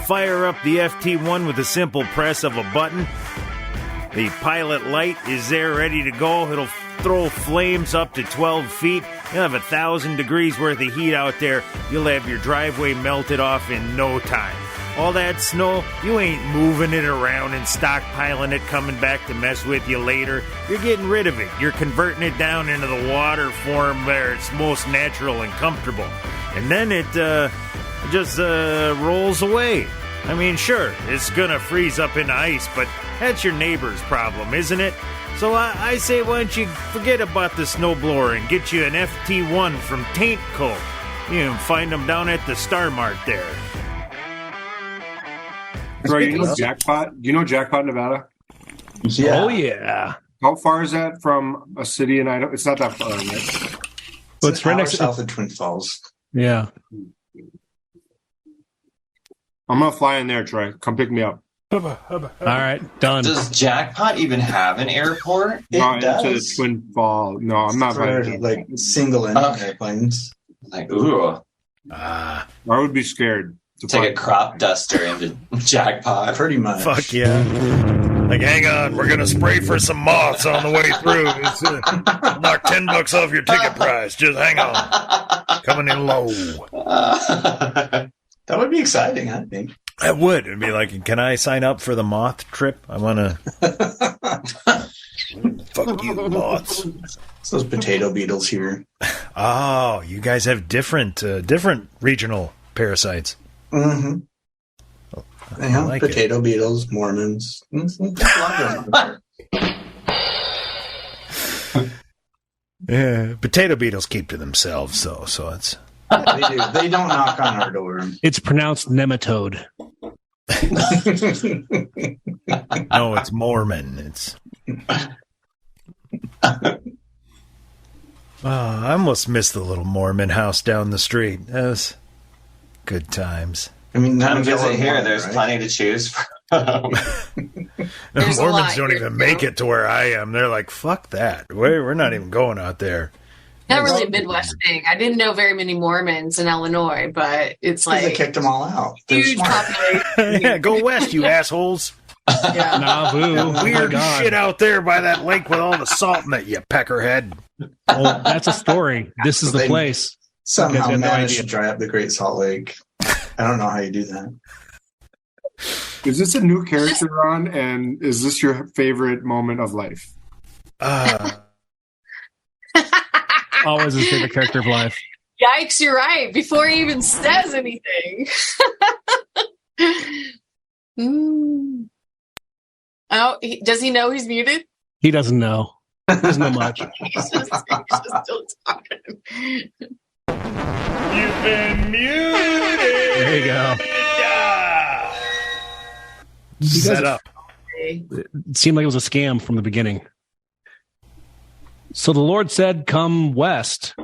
Fire up the FT1 with a simple press of a button. The pilot light is there ready to go. It'll throw flames up to 12 feet. You'll have 1,000 degrees worth of heat out there. You'll have your driveway melted off in no time. All that snow, you ain't moving it around and stockpiling it, coming back to mess with you later. You're getting rid of it. You're converting it down into the water form where it's most natural and comfortable. And then it just rolls away. I mean, sure, it's gonna freeze up into ice, but that's your neighbor's problem, isn't it? So I say, why don't you forget about the snowblower and get you an FT1 from Taint Co. You can find them down at the Star Mart there. Right, you know Jackpot? Do you know Jackpot, Nevada? Yeah. Oh, yeah. How far is that from a city in Idaho? It's not that far, right? Well, it's right next south of Twin Falls. Yeah. I'm going to fly in there, Troy. Come pick me up. All right, done. Does Jackpot even have an airport? It does. Into Twin Falls. No, I'm not for like single engine airplanes. Like, ooh. I would be scared. Take a crop duster into Jackpot. Pretty much. Fuck yeah. Like, hang on, we're going to spray for some moths on the way through. It's, knock $10 off your ticket price. Just hang on. Coming in low. That would be exciting, I think. It would. It'd be like, can I sign up for the moth trip? I want to. Fuck you, moths. It's those potato beetles here. Oh, you guys have different regional parasites. Mm-hmm. Yeah, like potato beetles, Mormons. Yeah, potato beetles keep to themselves, though, so it's. They do. They don't knock on our door. It's pronounced nematode. No, it's Mormon. It's. I almost missed the little Mormon house down the street. That was good times. I mean, come visit here. There's plenty to choose from. Mormons don't even make it to where I am. They're like, fuck that. We're not even going out there. Not really a Midwest thing. I didn't know very many Mormons in Illinois, but it's like they kicked them all out. Huge population. Yeah, go west, you assholes. Yeah. Nauvoo. Weird shit out there by that lake with all the salt in it, you peckerhead. Oh, that's a story. This is the place. Somehow no managed idea. to dry up the Great Salt Lake. I don't know how you do that. Is this a new character, Ron? And is this your favorite moment of life? Always his favorite character of life. Yikes, you're right. Before he even says anything. Oh, does he know he's muted? He doesn't know. He doesn't know much. He's just still talking. You've been muted. There you go. Set up. It seemed like it was a scam from the beginning. So the Lord said, "Come west,"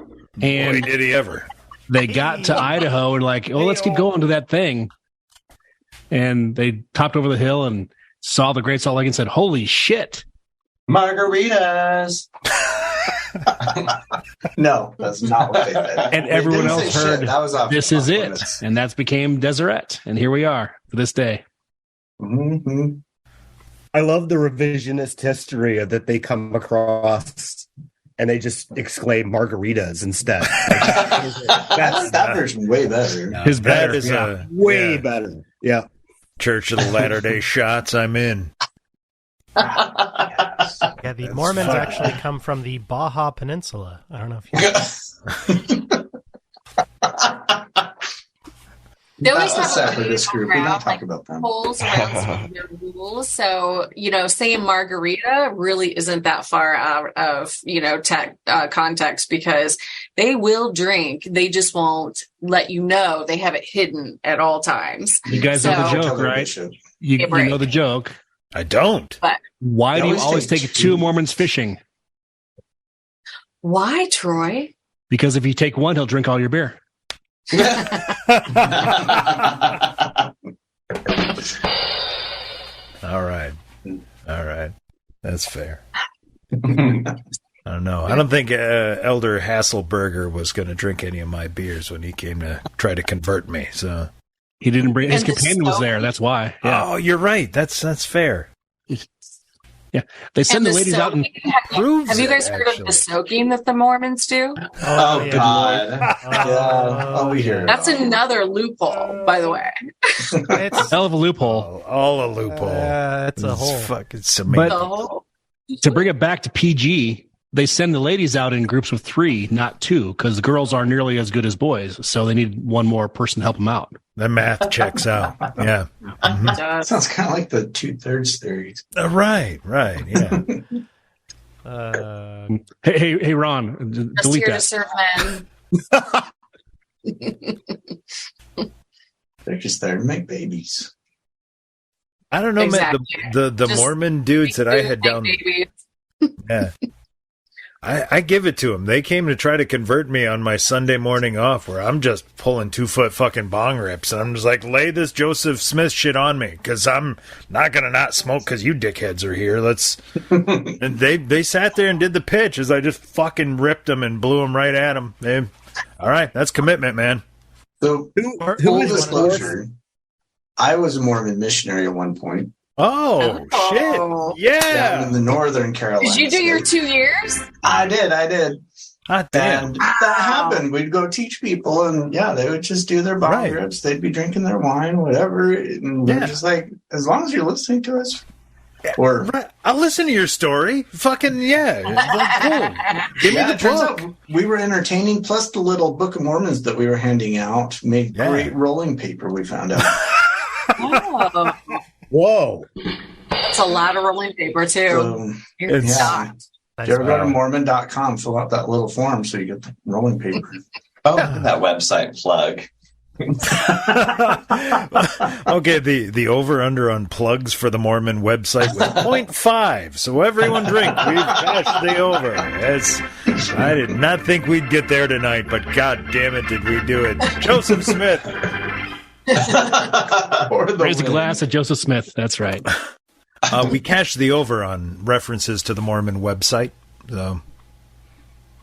and boy, did he ever! They got to Idaho and like, "Oh, let's keep going to that thing." And they topped over the hill and saw the Great Salt Lake and said, "Holy shit, margaritas!" No, that's not what they said. And everyone else heard, that was "This is it," and that's became Deseret, and here we are to this day. Mm-hmm. I love the revisionist history that they come across and they just exclaim margaritas instead. That version way better. His better, that is way better. Yeah. Church of the Latter-day Shots, I'm in. Yeah, the Mormons actually come from the Baja Peninsula. I don't know if you know. They always That's have a separatist group. We don't talk about them. polls around their rules. So, saying margarita really isn't that far out of, context because they will drink. They just won't let you know. They have it hidden at all times. You guys know the joke, right? You know the joke. I don't. But why do you always take two Mormons fishing? Why, Troy? Because if you take one, he'll drink all your beer. All right. That's fair. I don't know. I don't think Elder Hasselberger was going to drink any of my beers when he came to try to convert me. So he didn't bring his companion was there. That's why. Yeah. Oh, you're right. That's fair. Yeah, they send the ladies out and prove. Have you guys heard of the soaking that the Mormons do? Oh God! Oh, we hear it. That's another loophole, by the way. It's hell of a loophole. All a loophole. It's a hole. Fucking but to bring it back to PG, they send the ladies out in groups of 3, not 2, because girls aren't nearly as good as boys. So they need one more person to help them out. The math checks out. Yeah. Mm-hmm. Sounds kind of like the 2/3 theory. Right. Yeah. Hey, Ron, Just delete here that. to serve men. They're just there to make babies. I don't know, Exactly. man. The Mormon dudes that I had down. Yeah. I give it to them. They came to try to convert me on my Sunday morning off where I'm just pulling 2-foot fucking bong rips. And I'm just like, lay this Joseph Smith shit on me because I'm not going to not smoke because you dickheads are here. And they sat there and did the pitch as I just fucking ripped them and blew them right at them. All right, that's commitment, man. So, full disclosure, I was a Mormon missionary at one point. Oh, shit. Yeah. Down in the northern Carolinas. Did you do your 2 years? I did. Hot damn. And that happened. We'd go teach people, and they would just do their bong rips. They'd be drinking their wine, whatever. And we're just like, as long as you're listening to us. Or I'll listen to your story. Fucking, yeah. Cool. Give me the book. We were entertaining, plus the little Book of Mormons that we were handing out made great rolling paper, we found out. Oh. Whoa. That's a lot of rolling paper, too. You're shocked. If you ever go to Mormon.com, fill out that little form so you get the rolling paper. That website plug. Okay, the over-under on plugs for the Mormon website was 0.5. So everyone drink. We've cashed the over. I did not think we'd get there tonight, but god damn it, did we do it. Joseph Smith. Raise a glass at Joseph Smith. That's right. We cashed the over on references to the Mormon website. So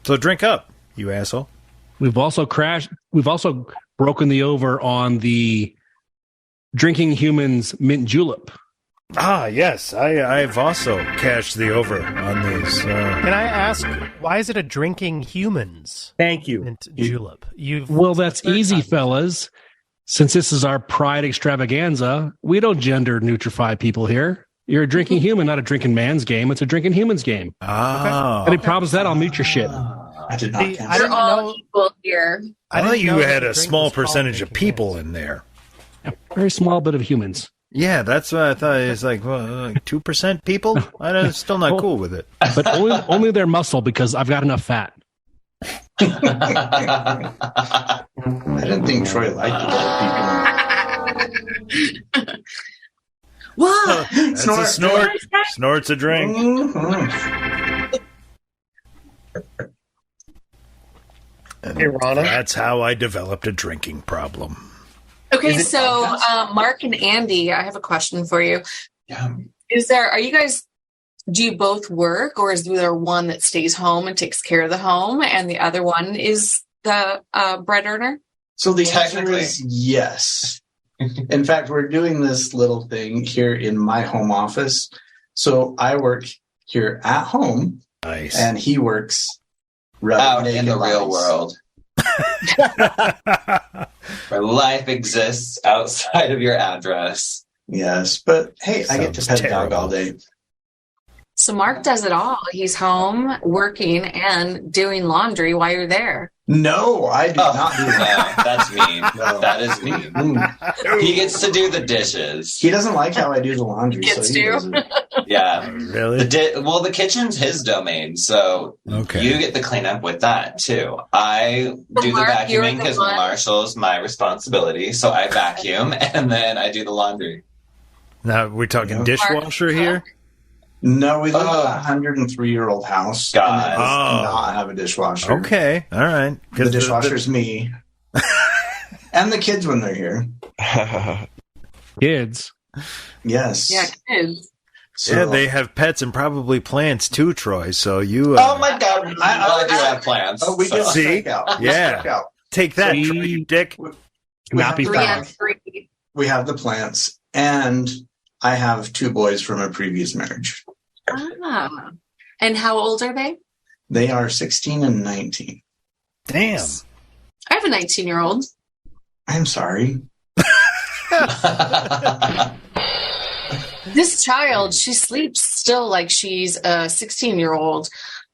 drink up, you asshole. We've also broken the over on the Drinking Humans mint julep. Yes. I've also cashed the over on these. Can I ask, why is it a drinking humans? Thank you. Julep. Well, that's easy, fellas. Since this is our Pride extravaganza, we don't gender neutrify people here. You're a drinking human, not a drinking man's game. It's a drinking humans game. Oh. Any problems with that? I'll mute your shit. I did not. We're all equal here. I thought you had a small percentage of people in there. A very small bit of humans. Yeah, that's what I thought. It's like 2% people. I'm still not cool with it. But only their muscle, because I've got enough fat. I didn't think Troy liked people. Whoa! That's a snort. Snort's a drink. Hey, Rana. That's how I developed a drinking problem. Okay, so Mark and Andy, I have a question for you. Yeah. Are you guys, do you both work, or is there one that stays home and takes care of the home and the other one is the bread earner? So the answer is yes. In fact, we're doing this little thing here in my home office. So I work here at home. Nice. And he works out in the real world. Where life exists outside of your address. Yes, but hey, I get to pet a dog all day. So Mark does it all. He's home working and doing laundry while you're there. No, I do not do that. No, that's mean. No. That is mean. He gets to do the dishes. He doesn't like how I do the laundry. Gets to. Yeah. Really? The kitchen's his domain, so you get to clean up with that, too. I do the vacuuming because Marshall's my responsibility, so I vacuum, and then I do the laundry. Now, we're talking dishwasher here? No, we live in a 103-year-old house. God. And it does not have a dishwasher. Okay, all right. The dishwasher's me. And the kids when they're here. Kids? Yes. Yeah, kids. So, yeah, they have pets and probably plants too, Troy. So you. Oh my God! I do have plants. Oh, we do. See, yeah. Take that, Troy, you dick. We have the plants, and I have 2 boys from a previous marriage. Ah. And how old are they? They are 16 and 19. Damn. I have a 19-year-old. I'm sorry. This child, she sleeps still like she's a 16-year-old.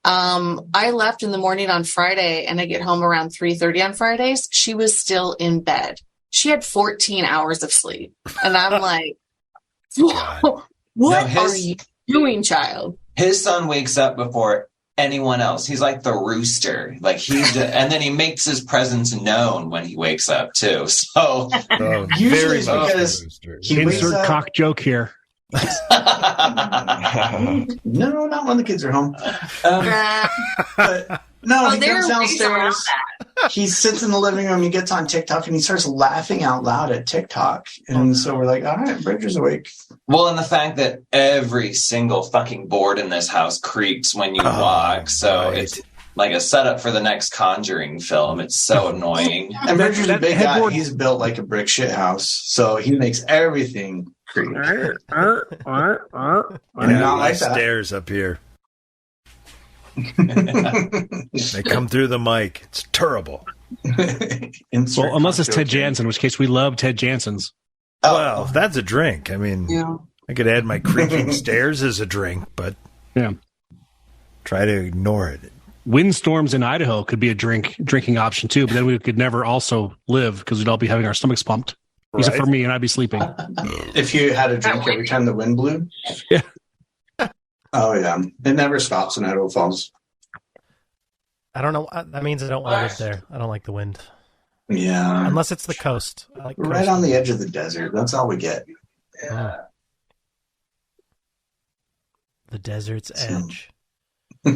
I left in the morning on Friday, and I get home around 3:30 on Fridays. She was still in bed. She had 14 hours of sleep. And I'm like, what are you doing, child? His son wakes up before anyone else. He's like the rooster. Like and then he makes his presence known when he wakes up too. So usually it's because he wakes insert up. Cock joke here. No, not when the kids are home. But no, he comes downstairs. He sits in the living room. He gets on TikTok and he starts laughing out loud at TikTok. And so we're like, all right, Bridger's awake. Well, and the fact that every single fucking board in this house creaks when you walk. So it's like a setup for the next Conjuring film. It's so annoying. And Bridger's a big guy. He's built like a brick shit house. So he makes everything creak. Not like stairs up here. They come through the mic. It's terrible. Well, unless it's Ted Jansen, in which case we love Ted Jansen's. Well, if that's a drink. I mean, I could add my creaking stairs as a drink, but try to ignore it. Windstorms in Idaho could be a drinking option too, but then we could never also live because we'd all be having our stomachs pumped. Right. Except for me, and I'd be sleeping. If you had a drink every time the wind blew? Yeah. Oh, yeah. It never stops in Idaho Falls. I don't know. That means I don't want to live there. I don't like the wind. Yeah. Unless it's the coast. I like We're right on the edge of the desert. That's all we get. Yeah. The desert's edge. So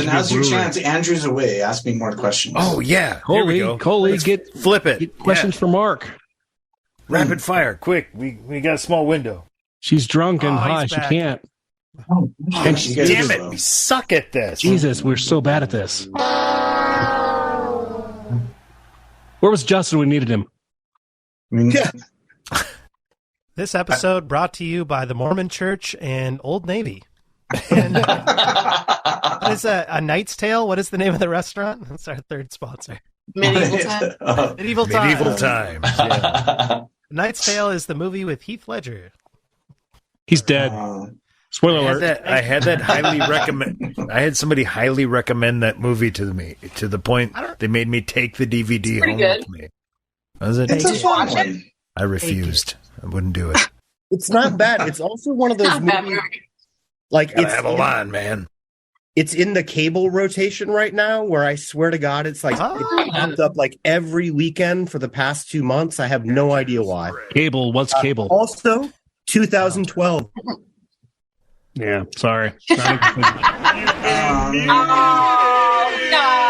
now's your chance. Andrew's away. Ask me more questions. Oh, yeah. Here we go. Coley, flip it. Get questions for Mark. Rapid fire. Quick. We got a small window. She's drunk and high. She can't. Oh, and damn it. We suck at this. Jesus, we're so bad at this. Where was Justin when we needed him? This This episode brought to you by the Mormon Church and Old Navy. And what is a Knight's Tale? What is the name of the restaurant? That's our third sponsor. Medieval Times. Medieval Times. Medieval Times. Yeah. Knight's Tale is the movie with Heath Ledger. He's dead. Spoiler alert. I had that highly recommend. I had somebody highly recommend that movie to me to the point they made me take the DVD home with me. Was it? It's a fun one. I refused. I wouldn't do it. It's not bad. It's also one of those movies. Like Gotta have a line, man. It's in the cable rotation right now, where I swear to God, it's like it popped up like every weekend for the past 2 months. I have no idea why. Cable. What's cable? Also, 2012. Yeah, sorry. It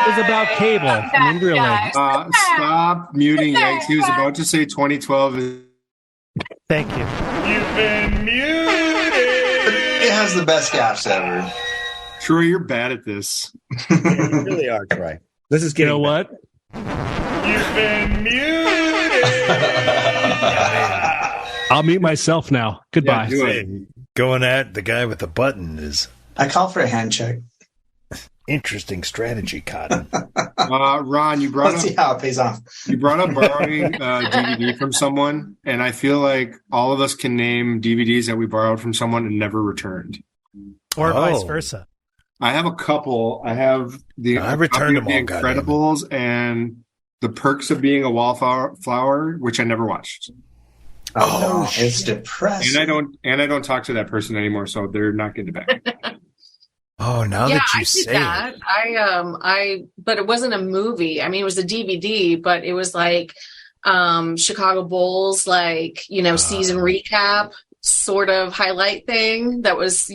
was about cable. I mean, really. Stop muting Eggs. He was about to say 2012. Thank you. You've been muted. It has the best gaffes ever. Troy, you're bad at this. You really are, Troy. This is getting. You know what? You've been muted. I'll mute myself now. Goodbye. Yeah, Going at the guy with the button is I call for a hand check. interesting strategy, Cotton. Ron, you brought Let's up see how it pays off. you brought up borrowing a DVD from someone, and I feel like all of us can name DVDs that we borrowed from someone and never returned. Or vice versa. I have a couple. I have I returned them all, The Incredibles and The Perks of Being a Wallflower, which I never watched. Oh, it's depressing. And I don't talk to that person anymore, so they're not getting it back. Oh, now that you I say did that. But it wasn't a movie. I mean, it was a DVD, but it was like Chicago Bulls, like, season recap sort of highlight thing that was,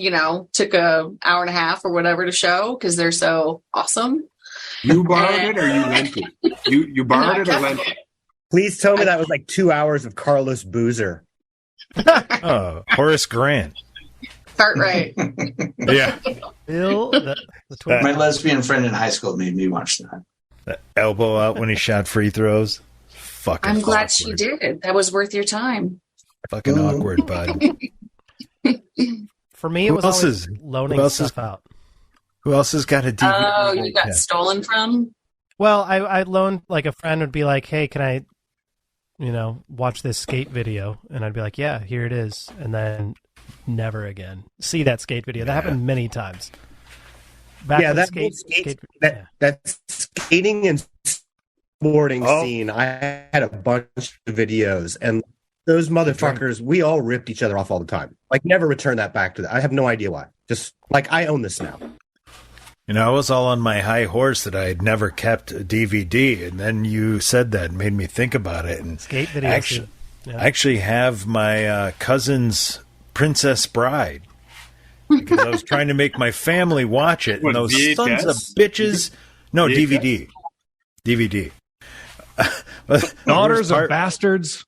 took an hour and a half or whatever to show because they're so awesome. You borrowed it or you lent it? You borrowed it or lent it? Please tell me that was like 2 hours of Carlos Boozer. Horace Grant. Cartwright. Yeah. Bill, my lesbian friend in high school made me watch that. The elbow out when he shot free throws. Fucking I'm glad awkward. she did. That was worth your time. Fucking awkward, bud. For me, it was always loaning stuff out. Who else has got a DVD? Oh, you got stolen from? Well, I loaned, like, a friend would be like, hey, can I, watch this skate video? And I'd be like, yeah, here it is. And then never again see that skate video. That happened many times. That skating and sporting scene, I had a bunch of videos, and those motherfuckers, we all ripped each other off all the time. Like, never return that back to that. I have no idea why. Just, like, I own this now. I was all on my high horse that I had never kept a DVD, and then you said that and made me think about it. And skate videos. I actually have my cousin's Princess Bride because I was trying to make my family watch it, and those sons of bitches. No, DVD. Daughters of bastards.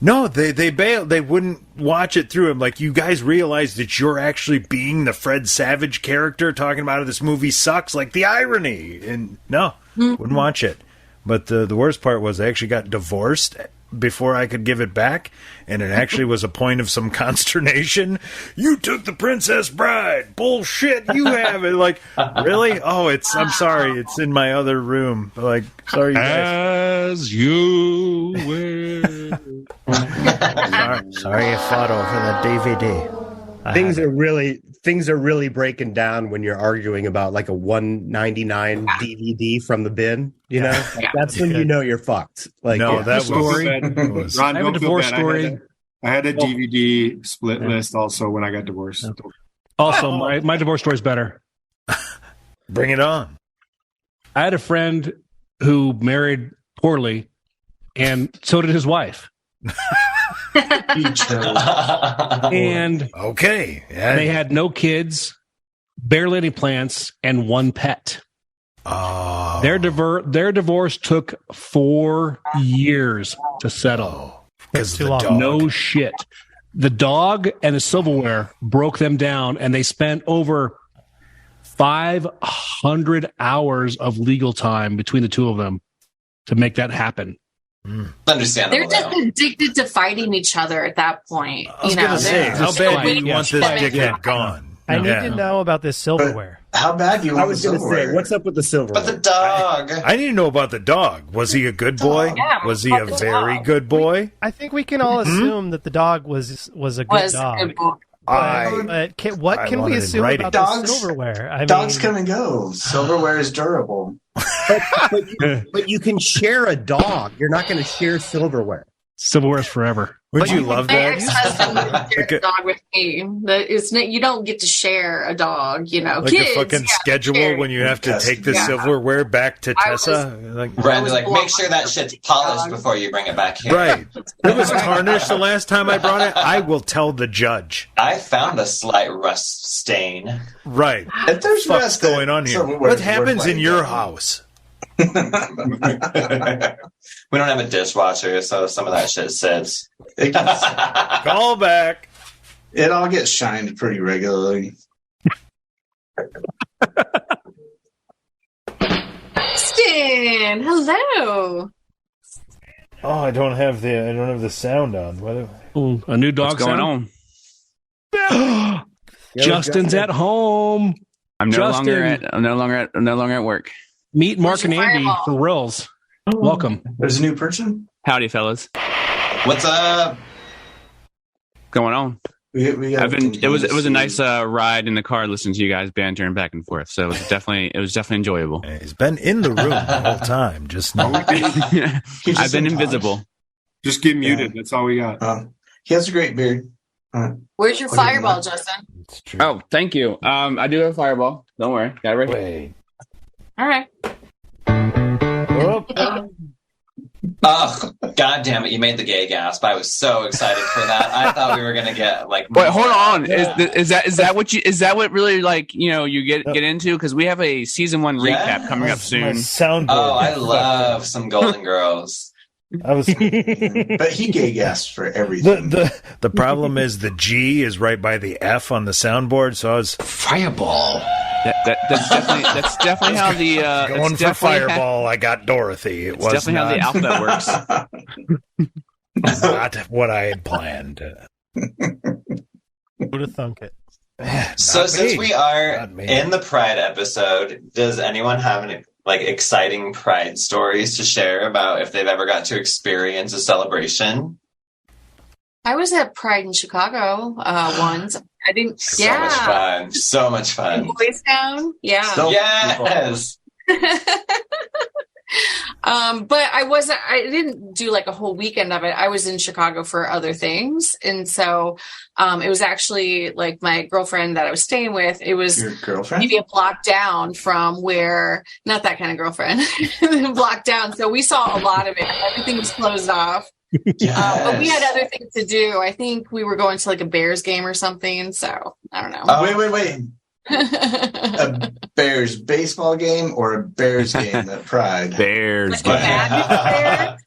No, they bailed. They wouldn't watch it through. I'm like, you guys realize that you're actually being the Fred Savage character talking about how this movie sucks, like the irony. And no, wouldn't watch it. But the worst part was I actually got divorced before I could give it back, and it actually was a point of some consternation. You took the Princess Bride. Bullshit, you have it. Like, really? Oh, I'm sorry. It's in my other room. Like, sorry, you guys. As you will. Sorry you fought over the DVD. Things are really breaking down when you're arguing about like a $1.99 DVD from the bin. That's when you know you're fucked. Like, no, that story. was. Ron, I have a divorce story. I had a DVD split list also when I got divorced. Also, my divorce story is better. Bring it on. I had a friend who married poorly, and so did his wife. And they had no kids, barely any plants, and one pet. Oh. Their divorce took 4 years to settle. Because too long. Dog. No shit. The dog and the silverware broke them down, and they spent over 500 hours of legal time between the two of them to make that happen. Understandable. They're just addicted to fighting each other at that point. I was going to say, how bad do you want this dickhead gone? I need to know about this silverware. How bad do you want the silverware? What's up with the silverware? But the dog. I need to know about the dog. Was he a good boy? Yeah, was he a very good boy? I think we can all assume that the dog was a good dog. What can we assume about the silverware? Dogs come and go. Silverware is durable. But you can share a dog. You're not going to share silverware. Silverware's forever. Would you love My that? ex-husband would share a dog with me. You don't get to share a dog, Like Kids, a fucking schedule when you have to take the silverware back to Tessa. Brandon's like, make sure that shit's polished before you bring it back here. Right. It was tarnished the last time I brought it. I will tell the judge. I found a slight rust stain. Right. If there's What's rust going on here? What happens in your house? We don't have a dishwasher, so some of that shit sits. Call back. It all gets shined pretty regularly. Stan, hello. Oh, I don't have the sound on. Ooh, a new dog. What's going on? Justin's at home. I'm no longer at work. Meet Mark and Andy for reals. Welcome. There's a new person. Howdy, fellas. What's up? Going on? It was a nice ride in the car listening to you guys bantering back and forth. So it was definitely enjoyable. He's been in the room the whole time. Just I've been invisible. Just get muted. That's all we got. He has a great beard. Where's your fireball, Justin? Oh, thank you. I do have a fireball. Don't worry. Got it right here. All right. Oh, God damn it. You made the gay gasp. I was so excited for that. I thought we were going to get like. Wait, hold on. Is that what really you get into? Because we have a season 1 recap coming up soon. Oh, I love some Golden Girls. But he gay gasped for everything. The problem is the G is right by the F on the soundboard, so I was fireball. That's definitely how the going for fireball. I got Dorothy. It was definitely how the alphabet works. Not what I had planned. Who'd have thunk it? So since we are in the Pride episode, does anyone have any exciting Pride stories to share about if they've ever got to experience a celebration? I was at Pride in Chicago once. I didn't. So much fun. Boys Town. Yeah. Yes. But I didn't do like a whole weekend of it. I was in Chicago for other things. And so it was actually like my girlfriend that I was staying with. It was your girlfriend? maybe a block down from where, not that kind of girlfriend, block down. So we saw a lot of it. Everything was closed off. Yes. But we had other things to do. I think we were going to like a Bears game or something. So I don't know. Wait. A Bears baseball game or a Bears game at Pride? Bears game. A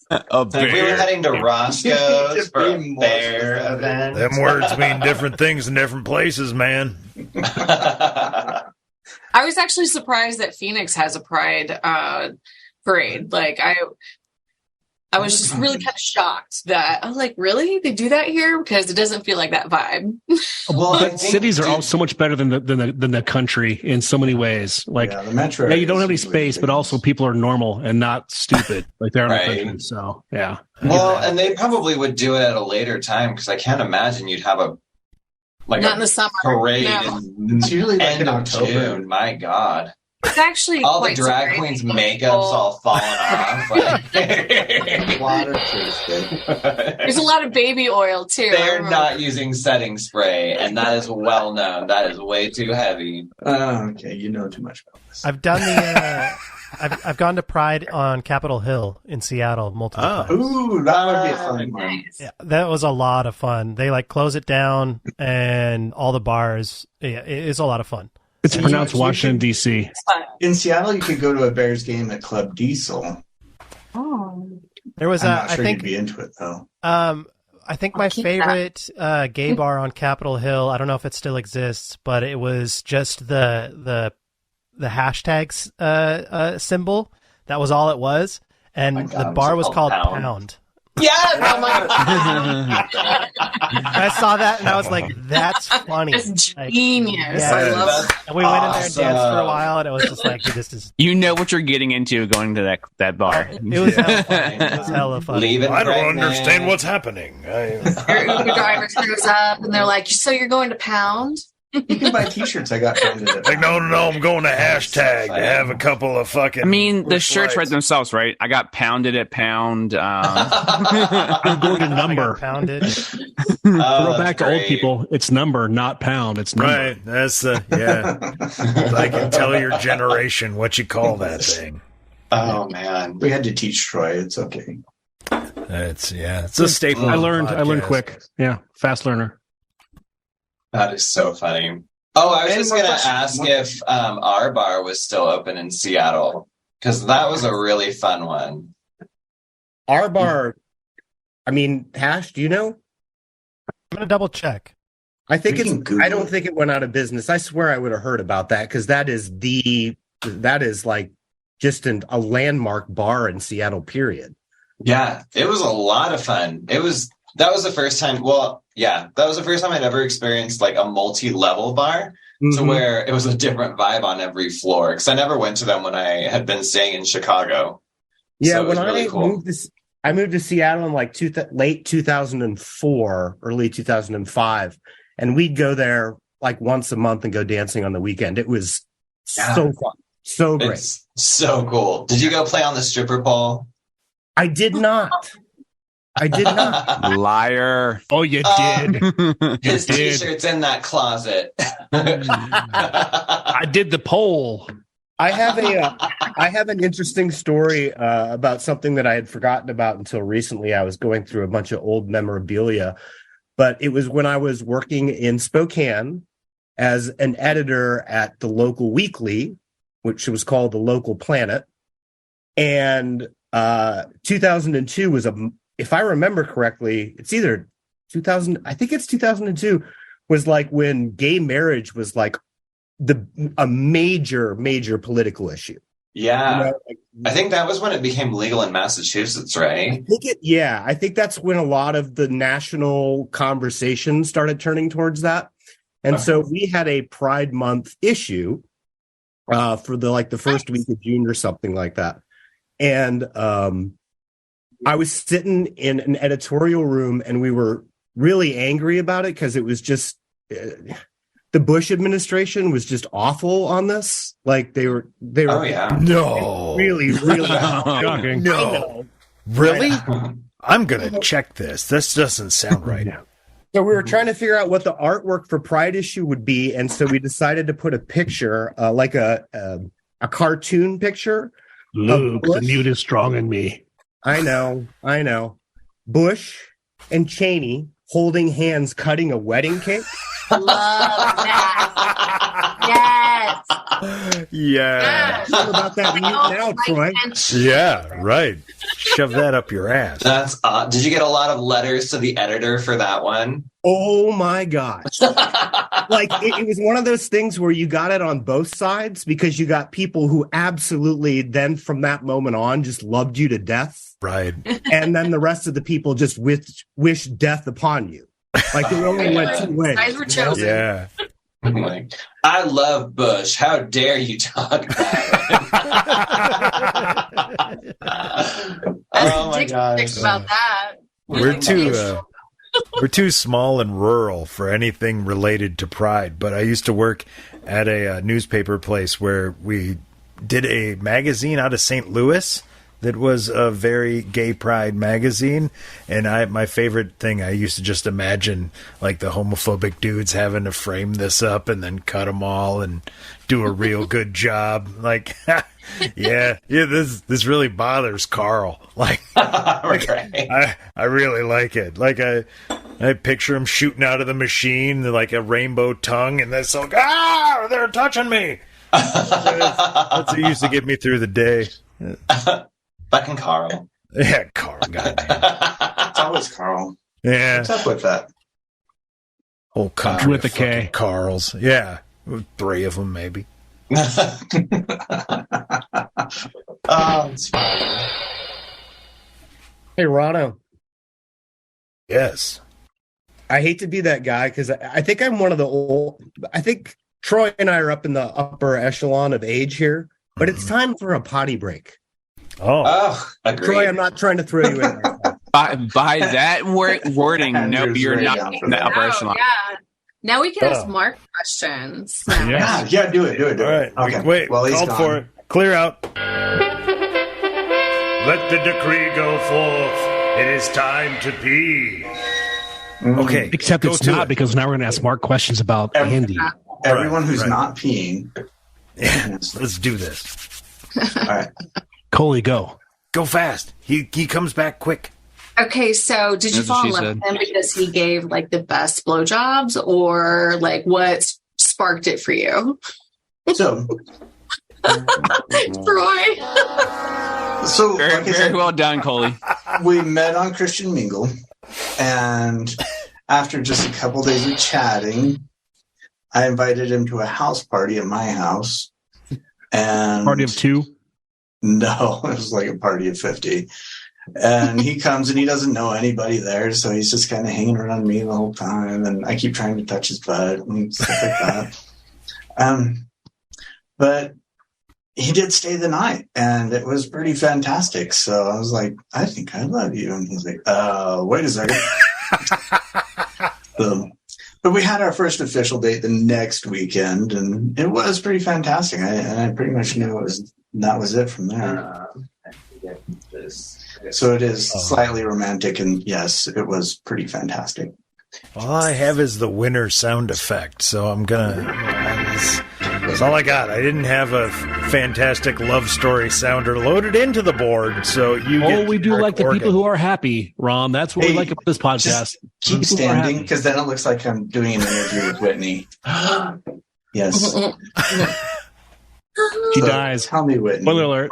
bear. We were heading to Roscoe's for a bear event. Them words mean different things in different places, man. I was actually surprised that Phoenix has a Pride parade. Like I was just really kind of shocked that I was like, really? They do that here? Because it doesn't feel like that vibe. Well, cities are all so much better than the country in so many ways. Like, the metro. Yeah, you don't have any space, but also people are normal and not stupid like they are in the country. So, yeah. Well, and they probably would do it at a later time because I can't imagine you'd have not in the summer parade. No. It's usually end in of October. June. My God. It's actually all quite the drag queens' makeup's all falling off. There's a lot of baby oil too. They're not using setting spray, and that is well known. That is way too heavy. Okay, you know too much about this. I've done the. I've gone to Pride on Capitol Hill in Seattle multiple times. Ooh, that would be a fun one. Yeah, that was a lot of fun. They close it down and all the bars. Yeah, it's a lot of fun. It's pronounced Washington, D.C. In Seattle, you could go to a Bears game at Club Diesel. Oh. There was I'm not I sure think you'd be into it though. I think my favorite gay bar on Capitol Hill. I don't know if it still exists, but it was just the hashtags symbol. That was all it was, and the bar was called Pound. Yes! Oh my I saw that and I was like, that's funny. It's genius. Yeah. I love it. And we went in there and danced for a while, and it was just like, this is. You know what you're getting into going to that bar. It was hella funny. It was hella funny. I don't understand what's happening. Your Uber driver shows up, and they're like, "So you're going to Pound?" You can buy T-shirts. I got found it. Like, no, I'm going to hashtag to have a couple of fucking. I mean, the shirts write themselves, right? I got pounded at Pound. I'm going to number. Pounded. Throw back to old people. It's number, not pound. It's number. Right. That's yeah. I can tell your generation what you call that thing. Oh man, we had to teach Troy. It's okay. It's a staple. I learned quick. Yeah, fast learner. That is so funny. Oh, I was just going to ask if our bar was still open in Seattle, because that was a really fun one. Our bar, I mean, Hash, do you know? I'm going to double check. I don't think it went out of business. I swear I would have heard about that, because that is like just a landmark bar in Seattle, period. Yeah, it was a lot of fun. That was the first time. Well, yeah, that was the first time I'd ever experienced like a multi-level bar, to where it was a different vibe on every floor. Because I never went to them when I had been staying in Chicago. Yeah, so when really I moved to Seattle in like late 2004, early 2005, and we'd go there like once a month and go dancing on the weekend. It was so fun, so great, it's so cool. Did you go play on the stripper pole? I did not. Liar. Oh, you did. His T-shirt's in that closet. I did the poll. I have an interesting story about something that I had forgotten about until recently. I was going through a bunch of old memorabilia, but it was when I was working in Spokane as an editor at the local weekly, which was called The Local Planet. And 2002 was if I remember correctly, it's either 2000, I think it's 2002, was like when gay marriage was like a major political issue. Yeah. You know, I think that was when it became legal in Massachusetts, right? I think that's when a lot of the national conversation started turning towards that. And so we had a Pride Month issue for the first week of June or something like that. And I was sitting in an editorial room, and we were really angry about it because it was just the Bush administration was just awful on this. Like they were. Oh yeah. No. Really shocking. No. Really? I'm gonna check this. This doesn't sound right. So we were trying to figure out what the artwork for Pride issue would be, and so we decided to put a picture, like a cartoon picture. Luke, the mute is strong in me. I know. Bush and Cheney holding hands, cutting a wedding cake. Love that. Yes. Yeah. What about that mute now, Troy? Yeah, right. Shove that up your ass. That's did you get a lot of letters to the editor for that one? Oh my gosh. Like it was one of those things where you got it on both sides, because you got people who absolutely then from that moment on just loved you to death. Right. And then the rest of the people just wish death upon you. Like it only went two ways. Guys were chosen. Yeah. Like, I love Bush. How dare you talk about it? Oh my gosh. About that. We're too small and rural for anything related to Pride, but I used to work at a newspaper place where we did a magazine out of St. Louis that was a very gay pride magazine, and my favorite thing, I used to just imagine like the homophobic dudes having to frame this up and then cut them all and do a real good job. Like, this really bothers Carl. Like, I really like it. Like I picture him shooting out of the machine like a rainbow tongue, and that's like, they're touching me. That's what used to get me through the day. Fucking Carl. Yeah, Carl. Goddamn. It's always Carl. Yeah. What's up with that? Whole country with a K. Carls. Yeah. 3 of them, maybe. Oh, it's fine. Hey, Rano. Yes. I hate to be that guy because I think I'm one of the old. I think Troy and I are up in the upper echelon of age here, but it's time for a potty break. Oh, Troy, I'm not trying to throw you in. By that wording, no, you're not in the upper echelon. Yeah. Now we can ask Mark questions. Yeah, do it. All right. Okay. Wait, well, he's called gone. for it. Clear out. Let the decree go forth. It is time to pee. Okay. Except it's not because now we're going to ask Mark questions about Andy. Everyone who's not peeing. Yeah, let's do this. All right. Coley, go. Go fast. He comes back quick. Okay, so did you That's what fall in she love with him because he gave like the best blowjobs, or like what sparked it for you? So, Troy. So very well done, Coley. We met on Christian Mingle, and after just a couple days of chatting, I invited him to a house party at my house. And Party of 2? No, it was like a party of 50. And he comes and he doesn't know anybody there, so he's just kind of hanging around me the whole time, and I keep trying to touch his butt and stuff like that. But he did stay the night, and it was pretty fantastic. So I was like, I think I love you. And he's like, wait a second. But we had our first official date the next weekend, and it was pretty fantastic. I pretty much knew that was it from there. So it is slightly romantic, and yes, it was pretty fantastic. All I have is the winner sound effect, so I'm gonna. That's all I got. I didn't have a fantastic love story sounder loaded into the board, so you. We do like the people who are happy, Ron. That's what we like about this podcast. Keep standing, because then it looks like I'm doing an interview with Whitney. Yes. She dies. Tell me, Whitney. Spoiler alert.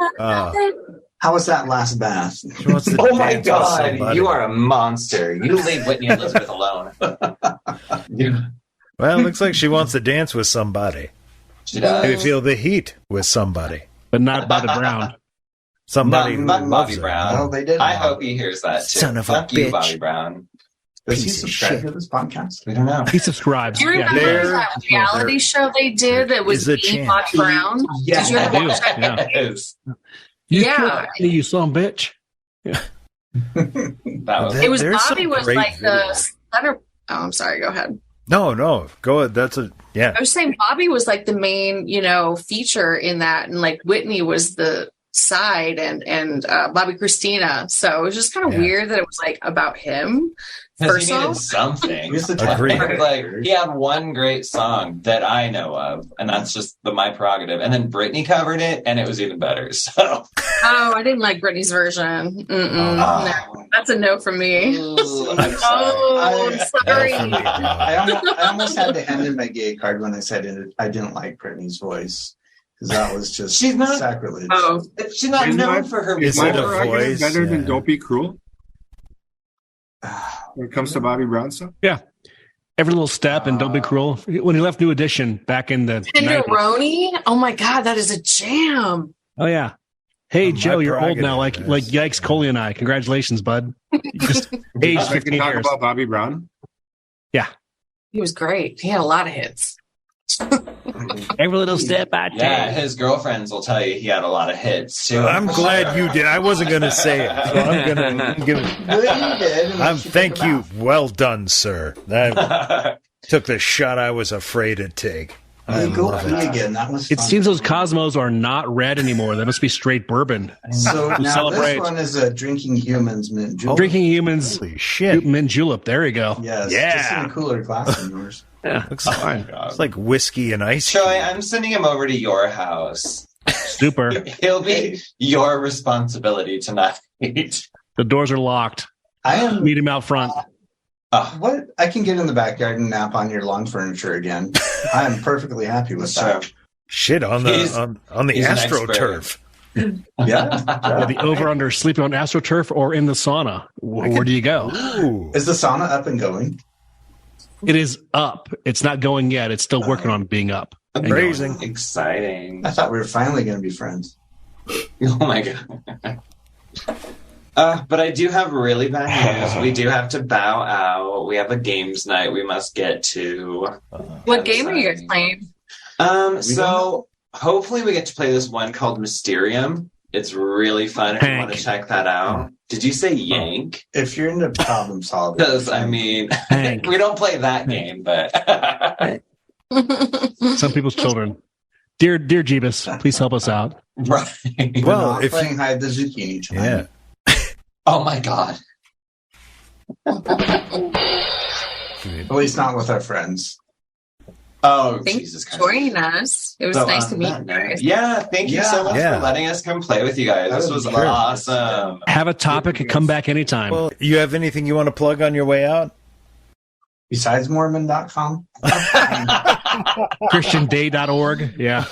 How was that last bath? Oh my God, you are a monster. You leave Whitney Elizabeth alone. Well, it looks like she wants to dance with somebody. She does. Maybe feel the heat with somebody. But not Bobby Brown. Somebody who not loves Bobby her. Brown. Oh, they did. I hope he hears that too. Son of a Fuck you, bitch. Bobby Brown. Does he Piece of subscribe shit. to this podcast? We don't know. He subscribes. Do you remember there- that reality show they did that was Is a Being chance. Bobby Brown? Yeah. Did you ever I do. watch that? Yeah. Yes. You Yeah. killed me, you son of a bitch. That was It was There's Bobby some was great like the videos. center. Oh, I'm sorry. Go ahead. No, go ahead. That's a yeah. I was saying Bobby was like the main, feature in that, and like Whitney was the side, and Bobby Christina. So it was just kind of weird that it was like about him. because he First needed off, something. Agreed. Like he had one great song that I know of, and that's just my prerogative. And then Britney covered it, and it was even better. So I didn't like Britney's version. No, that's a no from me. I'm sorry. Sorry. I almost had to hand in my gay card when I said I didn't like Britney's voice, because that was just She's not- sacrilege. Oh, She's not known for her Is My it a prerogative voice? better than Yeah. Don't Be Cruel when it comes to Bobby Brown stuff? Yeah. Every little step and Don't Be Cruel. When he left New Edition back in the 90s. Tenderoni. Oh my God, that is a jam. Oh, yeah. Hey, My Joe, you're old now, like prerogative, Yikes, Coley and I. Congratulations, bud. You just aged I 15 can talk years. about Bobby Brown. Yeah. He was great. He had a lot of hits. Every little step I take. Yeah, his girlfriends will tell you he had a lot of hits too. I'm glad you did. I wasn't going to say it, so I'm going to give it. Thank you. Well done, sir. That took the shot I was afraid to take. I Go love for me it. again. That was It fun. seems those Cosmos are not red anymore. That must be straight bourbon. So We now celebrate. this one is a Drinking Humans mint julep. Drinking Humans Holy shit. mint julep. There you go. Yes, Yeah. just in a cooler glass than yours. Yeah. Looks like, it's like whiskey and ice Troy, cream. I'm sending him over to your house. Super. He'll be your responsibility tonight. The doors are locked. I am. Meet him out front. What? I can get in the backyard and nap on your lawn furniture again. I am perfectly happy with that. Shit on He's- the on the he's an AstroTurf. Yeah. Yeah, the over-under sleeping on AstroTurf or in the sauna. Where do you go? Ooh. Is the sauna up and going? It is up. It's not going yet. It's still working on being up. and going. Amazing. Exciting. I thought we were finally going to be friends. Oh my god. But I do have really bad news. We do have to bow out. We have a games night we must get to. What game are you guys playing? So hopefully we get to play this one called Mysterium. It's really fun if you want to check that out. Did you say Yank? If you're into problem solving. Because, I mean, we don't play that game, but... Some people's children. Dear Jeebus, please help us out. Right. Well, if playing hide the zucchini tonight. Yeah. Oh, my God. At least not with our friends. Oh, Thanks Jesus for joining us. It was nice to meet you guys. Yeah, thank you so much for letting us come play with you guys. This was awesome. Have a topic and come back anytime. Well, you have anything you want to plug on your way out? Besides Mormon.com? ChristianDay.org. Yeah.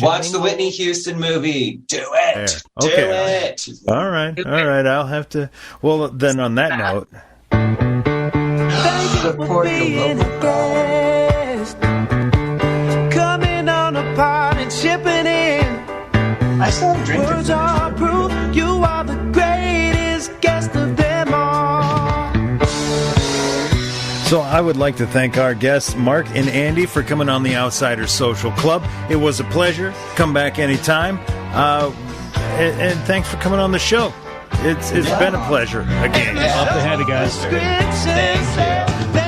Watch the Whitney Houston movie. Do it. Okay. Do it. All right. I'll have to. Well, then on that note. Support your local guest. Coming on a pod and shipping in. I still have drinking. Words are proof you are the greatest guest of them all. So I would like to thank our guests, Mark and Andy, for coming on the Outsiders Social Club. It was a pleasure. Come back anytime. And thanks for coming on the show. It's been a pleasure again. Love to have you guys. Thank you.